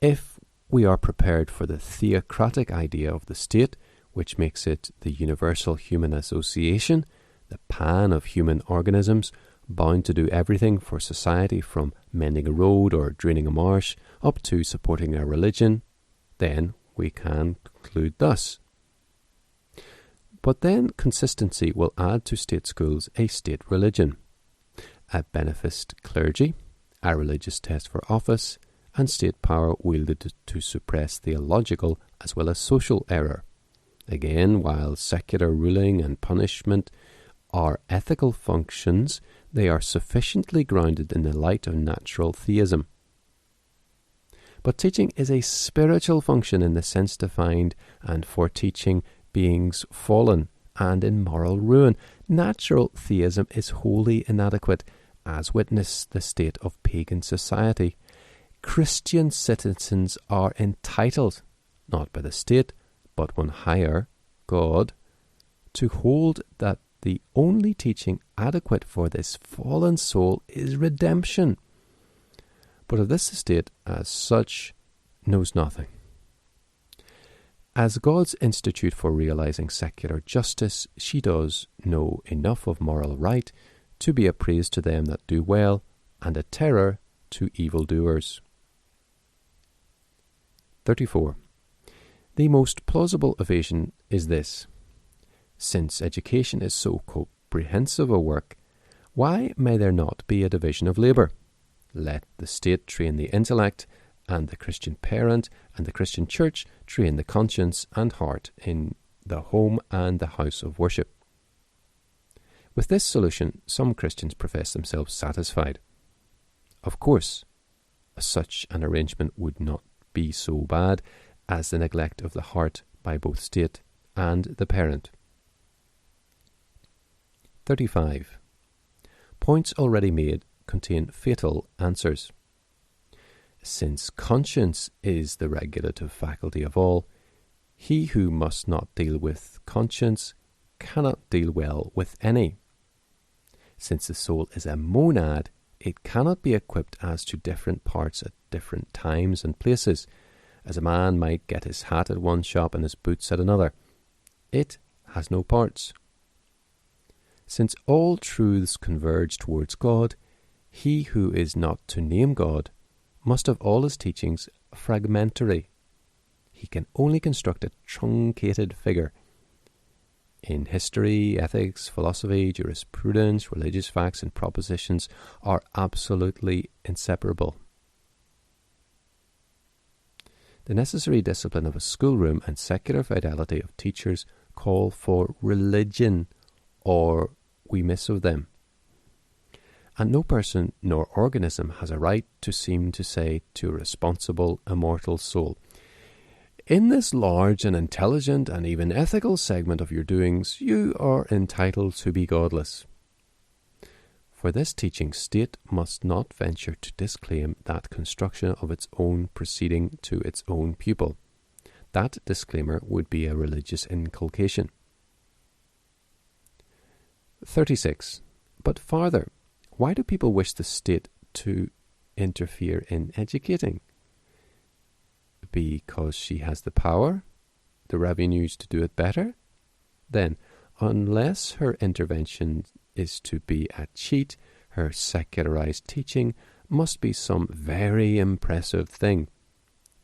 If we are prepared for the theocratic idea of the state, which makes it the universal human association, the pan of human organisms, bound to do everything for society from mending a road or draining a marsh up to supporting a religion, then we can conclude thus. But then consistency will add to state schools a state religion, a beneficed clergy, a religious test for office, and state power wielded to suppress theological as well as social error. Again, while secular ruling and punishment are ethical functions, they are sufficiently grounded in the light of natural theism. But teaching is a spiritual function in the sense defined, and for teaching beings fallen and in moral ruin, natural theism is wholly inadequate, as witness the state of pagan society. Christian citizens are entitled, not by the state, but one higher, God, to hold that the only teaching adequate for this fallen soul is redemption. But of this the state, as such, knows nothing. As God's institute for realizing secular justice, she does know enough of moral right to be a praise to them that do well, and a terror to evildoers. 34. The most plausible evasion is this: since education is so comprehensive a work, why may there not be a division of labour? Let the state train the intellect, and the Christian parent and the Christian church train the conscience and heart in the home and the house of worship. With this solution, some Christians profess themselves satisfied. Of course, such an arrangement would not be so bad as the neglect of the heart by both state and the parent. 35. Points already made contain fatal answers. Since conscience is the regulative faculty of all, he who must not deal with conscience cannot deal well with any. Since the soul is a monad, it cannot be equipped as to different parts at different times and places, as a man might get his hat at one shop and his boots at another. It has no parts. Since all truths converge towards God, he who is not to name God must have all his teachings fragmentary. He can only construct a truncated figure. In history, ethics, philosophy, jurisprudence, religious facts and propositions are absolutely inseparable. The necessary discipline of a schoolroom and secular fidelity of teachers call for religion, or we miss of them. And no person nor organism has a right to seem to say to a responsible, immortal soul, in this large and intelligent and even ethical segment of your doings, you are entitled to be godless. For this teaching, state must not venture to disclaim that construction of its own proceeding to its own pupil. That disclaimer would be a religious inculcation. 36. But farther, why do people wish the state to interfere in educating? Because she has the power, the revenues to do it better? Then, unless her intervention is to be a cheat, her secularized teaching must be some very impressive thing.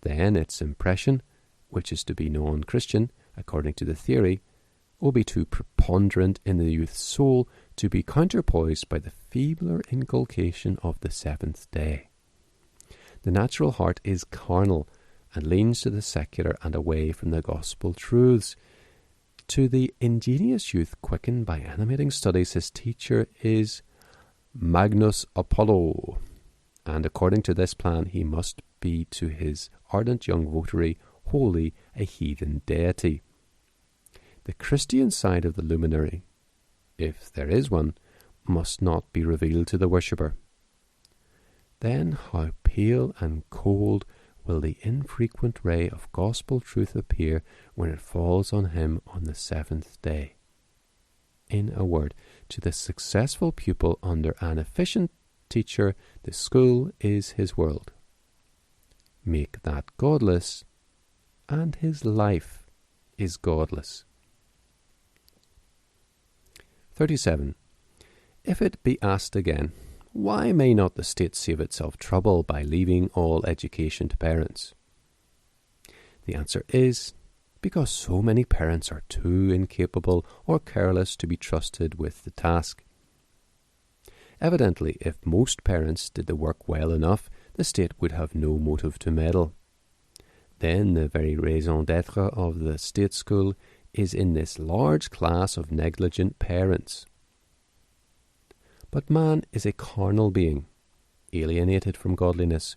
Then its impression, which is to be non-Christian, according to the theory, will be too preponderant in the youth's soul to be counterpoised by the feebler inculcation of the seventh day. The natural heart is carnal, and leans to the secular and away from the gospel truths. To the ingenious youth quickened by animating studies, his teacher is Magnus Apollo, and according to this plan he must be to his ardent young votary wholly a heathen deity. The Christian side of the luminary, if there is one, must not be revealed to the worshipper. Then how pale and cold will the infrequent ray of gospel truth appear when it falls on him on the seventh day. In a word, to the successful pupil under an efficient teacher, the school is his world. Make that godless, and his life is godless. 37. If it be asked again, why may not the state save itself trouble by leaving all education to parents? The answer is, because so many parents are too incapable or careless to be trusted with the task. Evidently, if most parents did the work well enough, the state would have no motive to meddle. Then the very raison d'etre of the state school is in this large class of negligent parents. But man is a carnal being, alienated from godliness,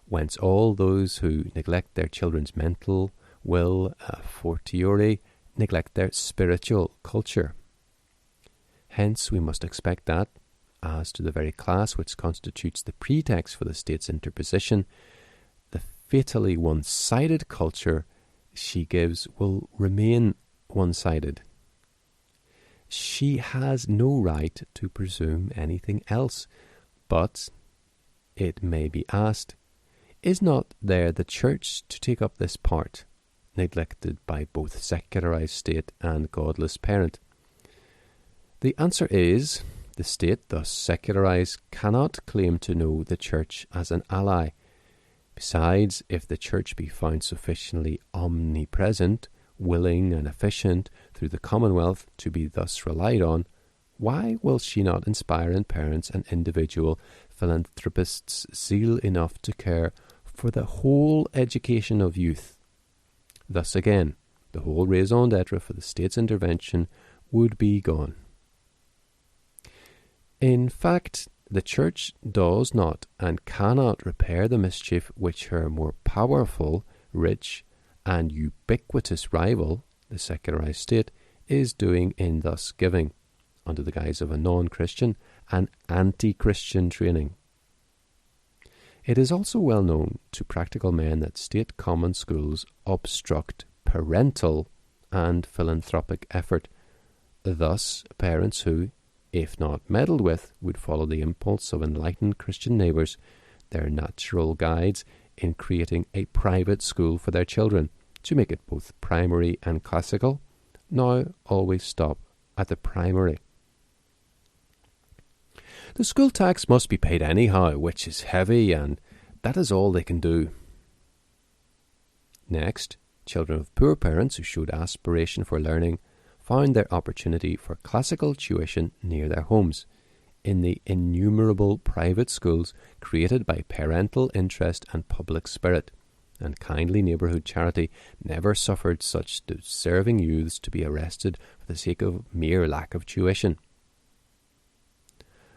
whence all those who neglect their children's mental will, fortiori, neglect their spiritual culture. Hence, we must expect that, as to the very class which constitutes the pretext for the state's interposition, the fatally one-sided culture she gives will remain one-sided. She has no right to presume anything else, but it may be asked, is not there the Church to take up this part, neglected by both secularized state and godless parent? The answer is, the state, thus secularized, cannot claim to know the Church as an ally. Besides, if the Church be found sufficiently omnipresent, willing and efficient through the Commonwealth to be thus relied on, why will she not inspire in parents and individual philanthropists zeal enough to care for the whole education of youth? Thus again, the whole raison d'etre for the state's intervention would be gone. In fact, the Church does not and cannot repair the mischief which her more powerful, rich, and ubiquitous rival, the secularized state, is doing in thus giving, under the guise of a non-Christian and anti-Christian training. It is also well known to practical men that state common schools obstruct parental and philanthropic effort. Thus, parents who, if not meddled with, would follow the impulse of enlightened Christian neighbours, their natural guides, in creating a private school for their children, to make it both primary and classical, now always stop at the primary. The school tax must be paid anyhow, which is heavy, and that is all they can do. Next, children of poor parents who showed aspiration for learning found their opportunity for classical tuition near their homes, in the innumerable private schools created by parental interest and public spirit, and kindly neighbourhood charity never suffered such deserving youths to be arrested for the sake of mere lack of tuition.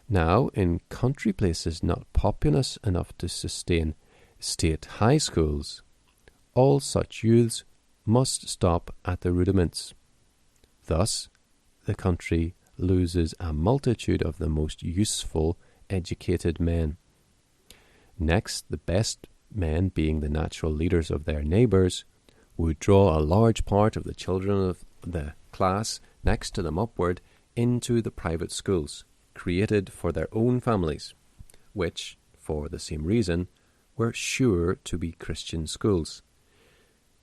Now, in country places not populous enough to sustain state high schools, all such youths must stop at the rudiments. Thus, the country loses a multitude of the most useful, educated men. Next, the best men, being the natural leaders of their neighbours, would draw a large part of the children of the class next to them upward into the private schools, created for their own families, which, for the same reason, were sure to be Christian schools.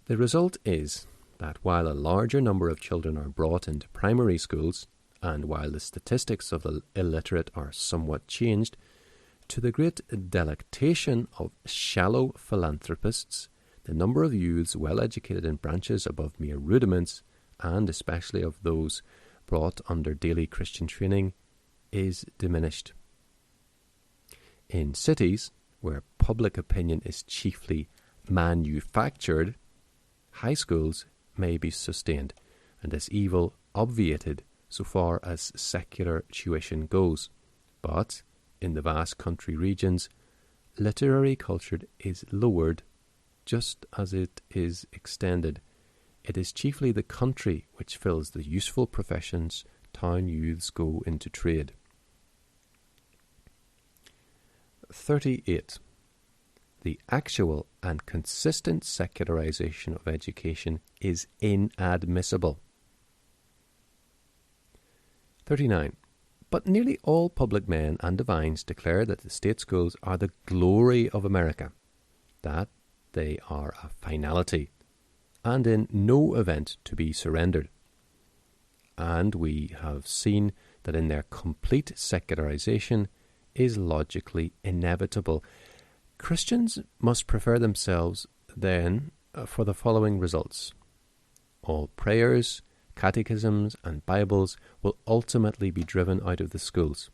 The result is that while a larger number of children are brought into primary schools, and while the statistics of the illiterate are somewhat changed, to the great delectation of shallow philanthropists, the number of youths well educated in branches above mere rudiments, and especially of those brought under daily Christian training, is diminished. In cities, where public opinion is chiefly manufactured, high schools may be sustained, and this evil obviated so far as secular tuition goes. But in the vast country regions, literary culture is lowered just as it is extended. It is chiefly the country which fills the useful professions town youths go into trade. 38. The actual and consistent secularization of education is inadmissible. 39. But nearly all public men and divines declare that the state schools are the glory of America, that they are a finality, and in no event to be surrendered. And we have seen that in their complete secularization is logically inevitable. Christians must prepare themselves, then, for the following results. All prayers, catechisms, and Bibles will ultimately be driven out of the schools.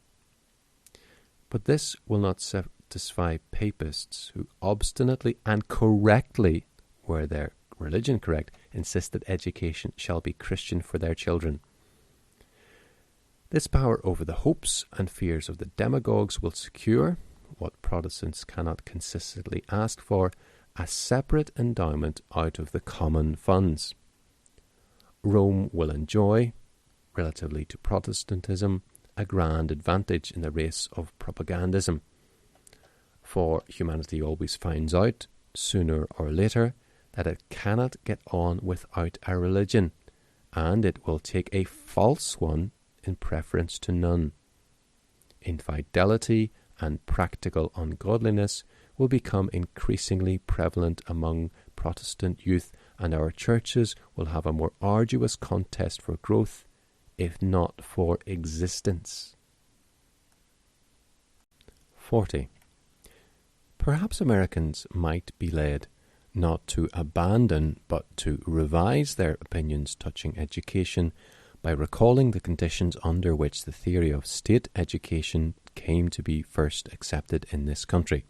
But this will not satisfy papists who obstinately and correctly, were their religion correct, insist that education shall be Christian for their children. This power over the hopes and fears of the demagogues will secure, what Protestants cannot consistently ask for, a separate endowment out of the common funds. Rome will enjoy, relatively to Protestantism, a grand advantage in the race of propagandism. For humanity always finds out, sooner or later, that it cannot get on without a religion, and it will take a false one in preference to none. Infidelity and practical ungodliness will become increasingly prevalent among Protestant youth, and our churches will have a more arduous contest for growth, if not for existence. 40. Perhaps Americans might be led not to abandon but to revise their opinions touching education by recalling the conditions under which the theory of state education came to be first accepted in this country.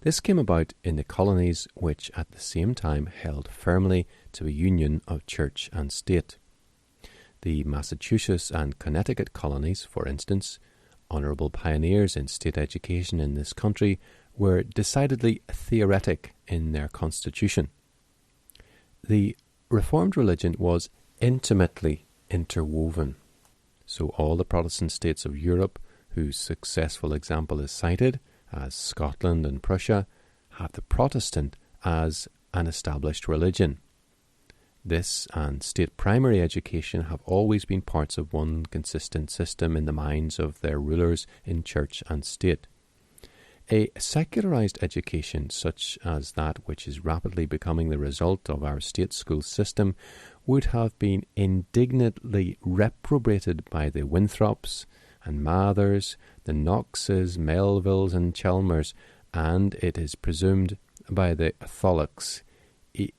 This came about in the colonies, which at the same time held firmly to a union of church and state. The Massachusetts and Connecticut colonies, for instance, honourable pioneers in state education in this country, were decidedly theoretic in their constitution. The Reformed religion was intimately interwoven. So all the Protestant states of Europe, whose successful example is cited, as Scotland and Prussia, have the Protestant as an established religion. This and state primary education have always been parts of one consistent system in the minds of their rulers in church and state. A secularized education, such as that which is rapidly becoming the result of our state school system, would have been indignantly reprobated by the Winthrops and Mathers, the Knoxes, Melvilles, and Chalmers, and it is presumed by the Tholics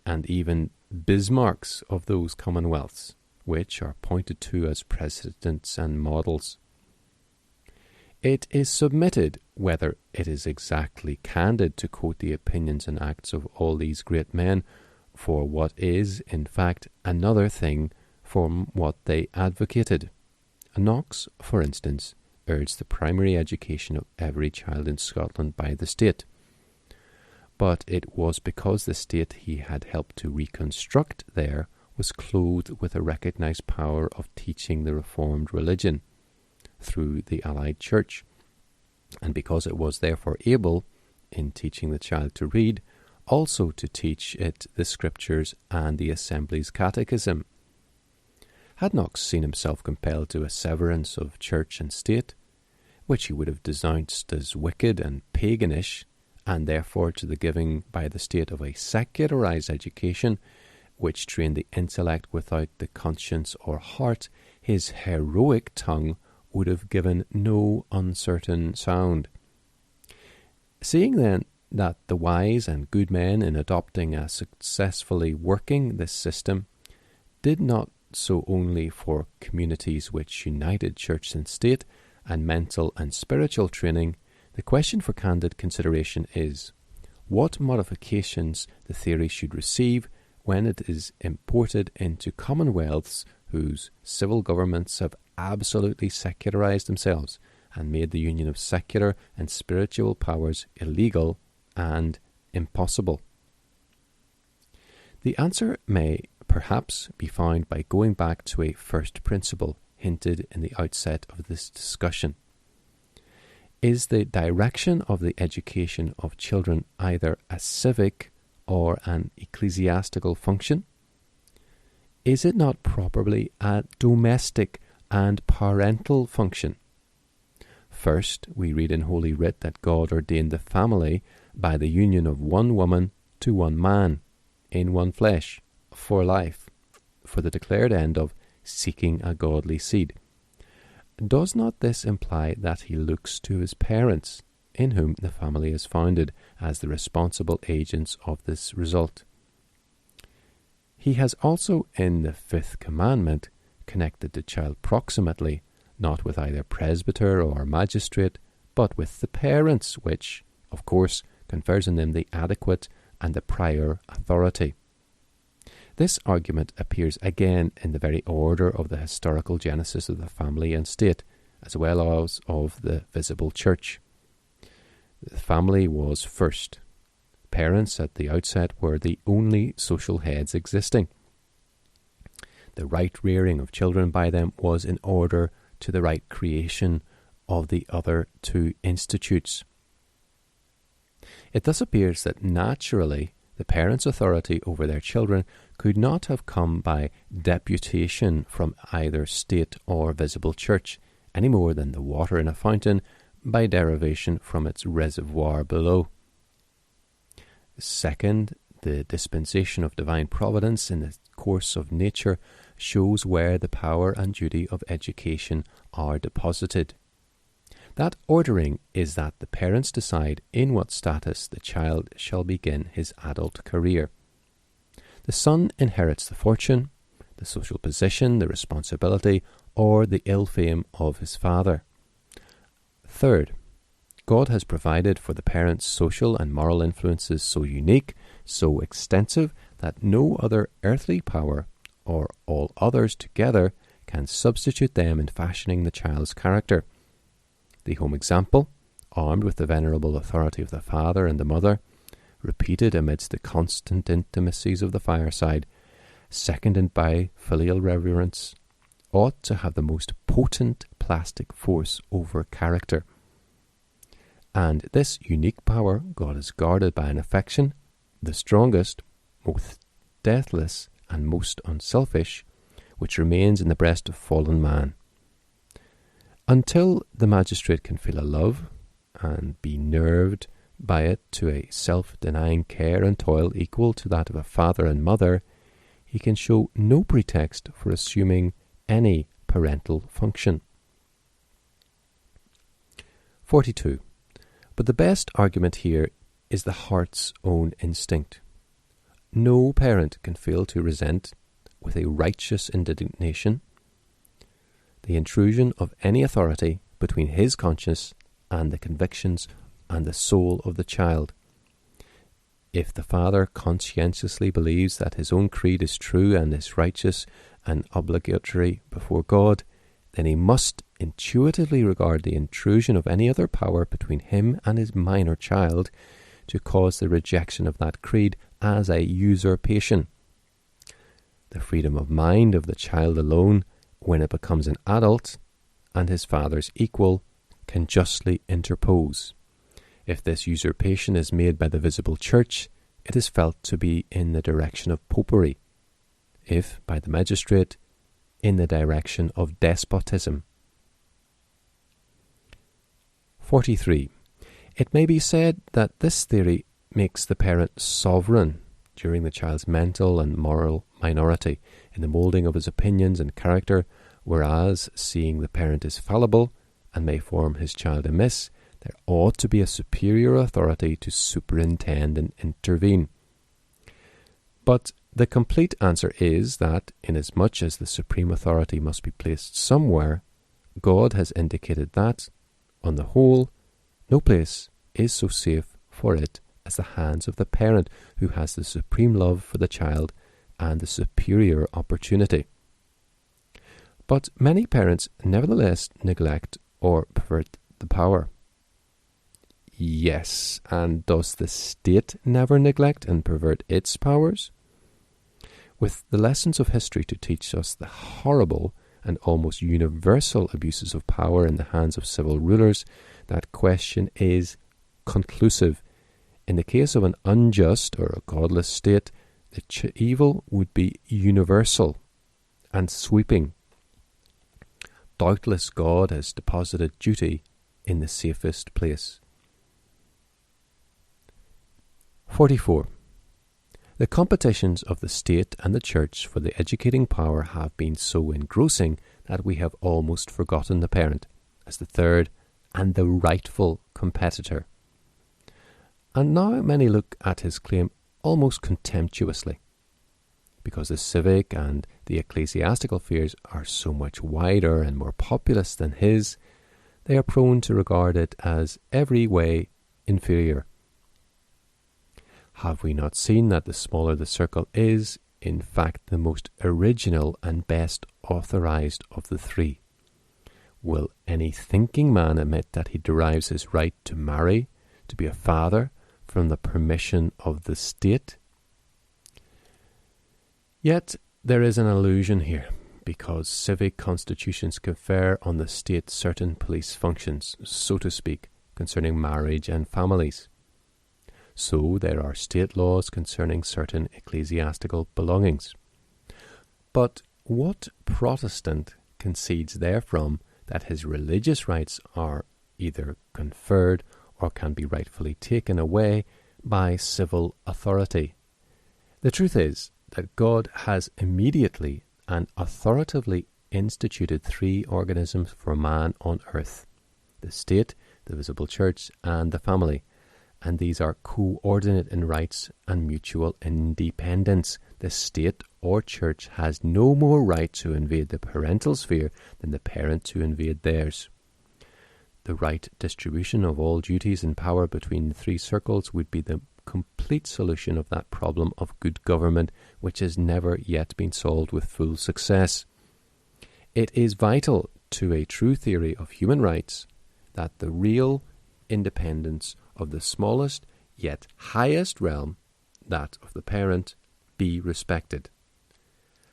and even Bismarcks of those commonwealths, which are pointed to as precedents and models. It is submitted, whether it is exactly candid to quote the opinions and acts of all these great men, for what is, in fact, another thing from what they advocated. Knox, for instance, urged the primary education of every child in Scotland by the state. But it was because the state he had helped to reconstruct there was clothed with a recognized power of teaching the Reformed religion through the Allied Church, and because it was therefore able, in teaching the child to read, also to teach it the Scriptures and the Assembly's Catechism. Had Knox seen himself compelled to a severance of church and state, which he would have denounced as wicked and paganish, and therefore to the giving by the state of a secularized education, which trained the intellect without the conscience or heart, his heroic tongue would have given no uncertain sound. Seeing then that the wise and good men in adopting and successfully working this system did not so only for communities which united church and state and mental and spiritual training, the question for candid consideration is what modifications the theory should receive when it is imported into commonwealths whose civil governments have absolutely secularized themselves and made the union of secular and spiritual powers illegal and impossible. The answer may perhaps be found by going back to a first principle hinted in the outset of this discussion. Is the direction of the education of children either a civic or an ecclesiastical function? Is it not properly a domestic and parental function? First, we read in Holy Writ that God ordained the family by the union of one woman to one man, in one flesh, for life, for the declared end of seeking a godly seed. Does not this imply that he looks to his parents, in whom the family is founded, as the responsible agents of this result? He has also, in the fifth commandment, connected the child proximately, not with either presbyter or magistrate, but with the parents, which, of course, confers on them the adequate and the prior authority. This argument appears again in the very order of the historical genesis of the family and state, as well as of the visible church. The family was first. Parents at the outset were the only social heads existing. The right rearing of children by them was in order to the right creation of the other two institutes. It thus appears that naturally the parents' authority over their children could not have come by deputation from either state or visible church, any more than the water in a fountain by derivation from its reservoir below. Second, the dispensation of divine providence in the course of nature shows where the power and duty of education are deposited. That ordering is that the parents decide in what status the child shall begin his adult career. The son inherits the fortune, the social position, the responsibility, or the ill fame of his father. Third, God has provided for the parents' social and moral influences so unique, so extensive, that no other earthly power, or all others together, can substitute them in fashioning the child's character. The home example, armed with the venerable authority of the father and the mother, repeated amidst the constant intimacies of the fireside, seconded by filial reverence, ought to have the most potent plastic force over character. And this unique power God has guarded by an affection, the strongest, most deathless, and most unselfish, which remains in the breast of fallen man. Until the magistrate can feel a love, and be nerved by it to a self-denying care and toil equal to that of a father and mother, he can show no pretext for assuming any parental function. 42. But the best argument here is the heart's own instinct. No parent can fail to resent, with a righteous indignation, the intrusion of any authority between his conscience and the convictions and the soul of the child. If the father conscientiously believes that his own creed is true and is righteous and obligatory before God, then he must intuitively regard the intrusion of any other power between him and his minor child to cause the rejection of that creed as a usurpation. The freedom of mind of the child alone, when it becomes an adult and his father's equal, can justly interpose. If this usurpation is made by the visible church, it is felt to be in the direction of popery. If by the magistrate, in the direction of despotism. 43. It may be said that this theory makes the parent sovereign during the child's mental and moral minority in the moulding of his opinions and character, whereas, seeing the parent is fallible and may form his child amiss, there ought to be a superior authority to superintend and intervene. But the complete answer is that, inasmuch as the supreme authority must be placed somewhere, God has indicated that, on the whole, no place is so safe for it as the hands of the parent who has the supreme love for the child and the superior opportunity. But many parents nevertheless neglect or pervert the power. Yes, and does the state never neglect and pervert its powers? With the lessons of history to teach us the horrible and almost universal abuses of power in the hands of civil rulers, that question is conclusive. In the case of an unjust or a godless state, the evil would be universal and sweeping. Doubtless God has deposited duty in the safest place. 44. The competitions of the state and the church for the educating power have been so engrossing that we have almost forgotten the parent as the third and the rightful competitor. And now many look at his claim almost contemptuously. Because the civic and the ecclesiastical spheres are so much wider and more populous than his, they are prone to regard it as every way inferior. Have we not seen that the smaller the circle is, in fact, the most original and best authorized of the three? Will any thinking man admit that he derives his right to marry, to be a father from the permission of the state. Yet there is an illusion here, because civic constitutions confer on the state certain police functions, so to speak, concerning marriage and families. So there are state laws concerning certain ecclesiastical belongings. But what Protestant concedes therefrom that his religious rights are either conferred or can be rightfully taken away by civil authority? The truth is that God has immediately and authoritatively instituted three organisms for man on earth: the state, the visible church, and the family. And these are coordinate in rights and mutual independence. The state or church has no more right to invade the parental sphere than the parent to invade theirs. The right distribution of all duties and power between the three circles would be the complete solution of that problem of good government, which has never yet been solved with full success. It is vital to a true theory of human rights that the real independence of the smallest yet highest realm, that of the parent, be respected.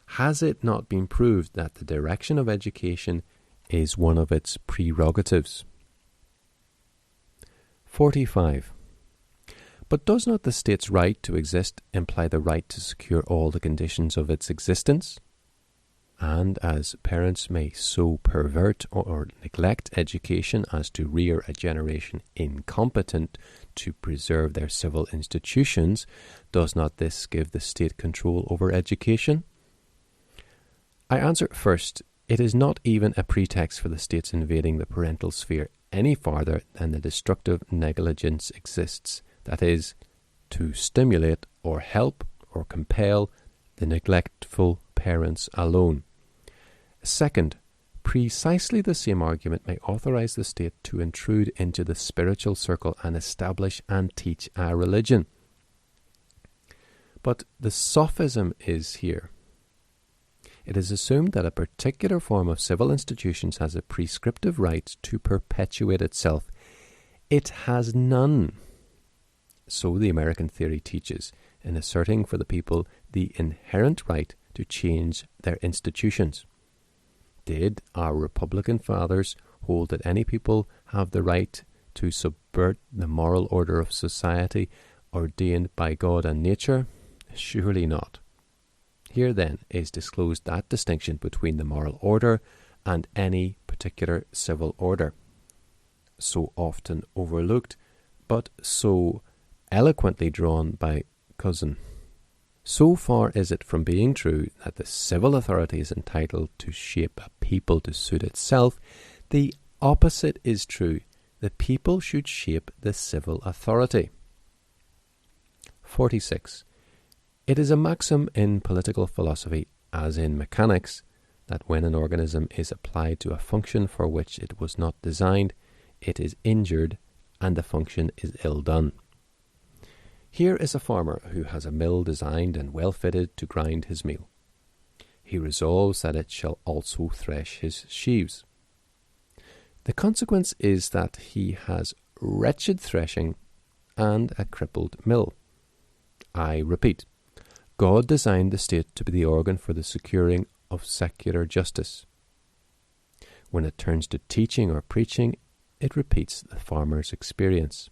Has it not been proved that the direction of education is one of its prerogatives? 45. But does not the state's right to exist imply the right to secure all the conditions of its existence? And as parents may so pervert or neglect education as to rear a generation incompetent to preserve their civil institutions, does not this give the state control over education? I answer first, it is not even a pretext for the state's invading the parental sphere any farther than the destructive negligence exists, that is, to stimulate or help or compel the neglectful parents alone. Second, precisely the same argument may authorize the state to intrude into the spiritual circle and establish and teach a religion. But the sophism is here. It is assumed that a particular form of civil institutions has a prescriptive right to perpetuate itself. It has none. So the American theory teaches, in asserting for the people the inherent right to change their institutions. Did our Republican fathers hold that any people have the right to subvert the moral order of society ordained by God and nature? Surely not. Here then is disclosed that distinction between the moral order and any particular civil order, so often overlooked, but so eloquently drawn by Cousin. So far is it from being true that the civil authority is entitled to shape a people to suit itself, the opposite is true. The people should shape the civil authority. 46. It is a maxim in political philosophy, as in mechanics, that when an organism is applied to a function for which it was not designed, it is injured and the function is ill done. Here is a farmer who has a mill designed and well fitted to grind his meal. He resolves that it shall also thresh his sheaves. The consequence is that he has wretched threshing and a crippled mill. I repeat, God designed the state to be the organ for the securing of secular justice. When it turns to teaching or preaching, it repeats the farmer's experience.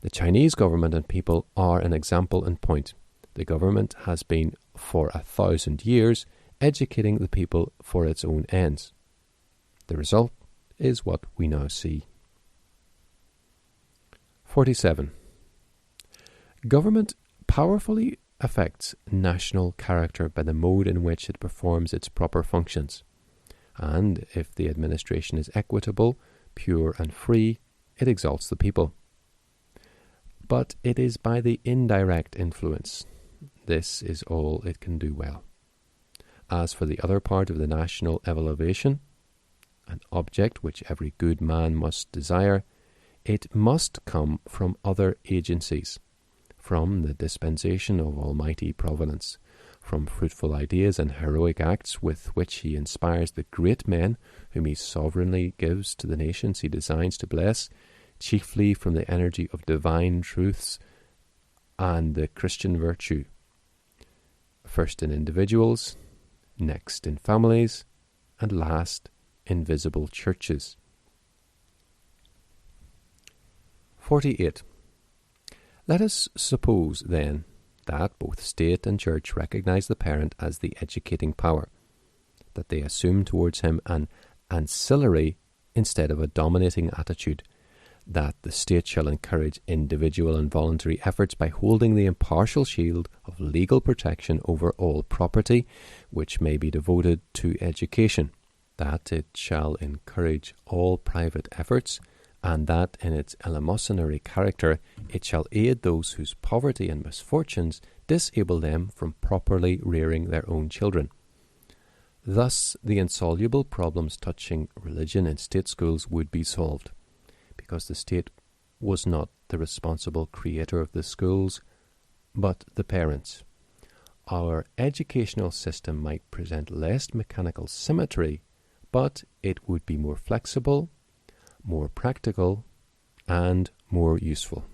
The Chinese government and people are an example in point. The government has been, for 1,000 years, educating the people for its own ends. The result is what we now see. 47. Government powerfully affects national character by the mode in which it performs its proper functions. And if the administration is equitable, pure and free, it exalts the people. But it is by the indirect influence. This is all it can do well. As for the other part of the national elevation, an object which every good man must desire, it must come from other agencies, from the dispensation of almighty providence, from fruitful ideas and heroic acts with which he inspires the great men whom he sovereignly gives to the nations he designs to bless. chiefly from the energy of divine truths and the Christian virtue, first in individuals, next in families, and last in visible churches. 48. Let us suppose, then, that both state and church recognize the parent as the educating power, that they assume towards him an ancillary instead of a dominating attitude, that the state shall encourage individual and voluntary efforts by holding the impartial shield of legal protection over all property which may be devoted to education, that it shall encourage all private efforts, and that in its eleemosynary character it shall aid those whose poverty and misfortunes disable them from properly rearing their own children. Thus the insoluble problems touching religion in state schools would be solved, because the state was not the responsible creator of the schools, but the parents. Our educational system might present less mechanical symmetry, but it would be more flexible, more practical, and more useful.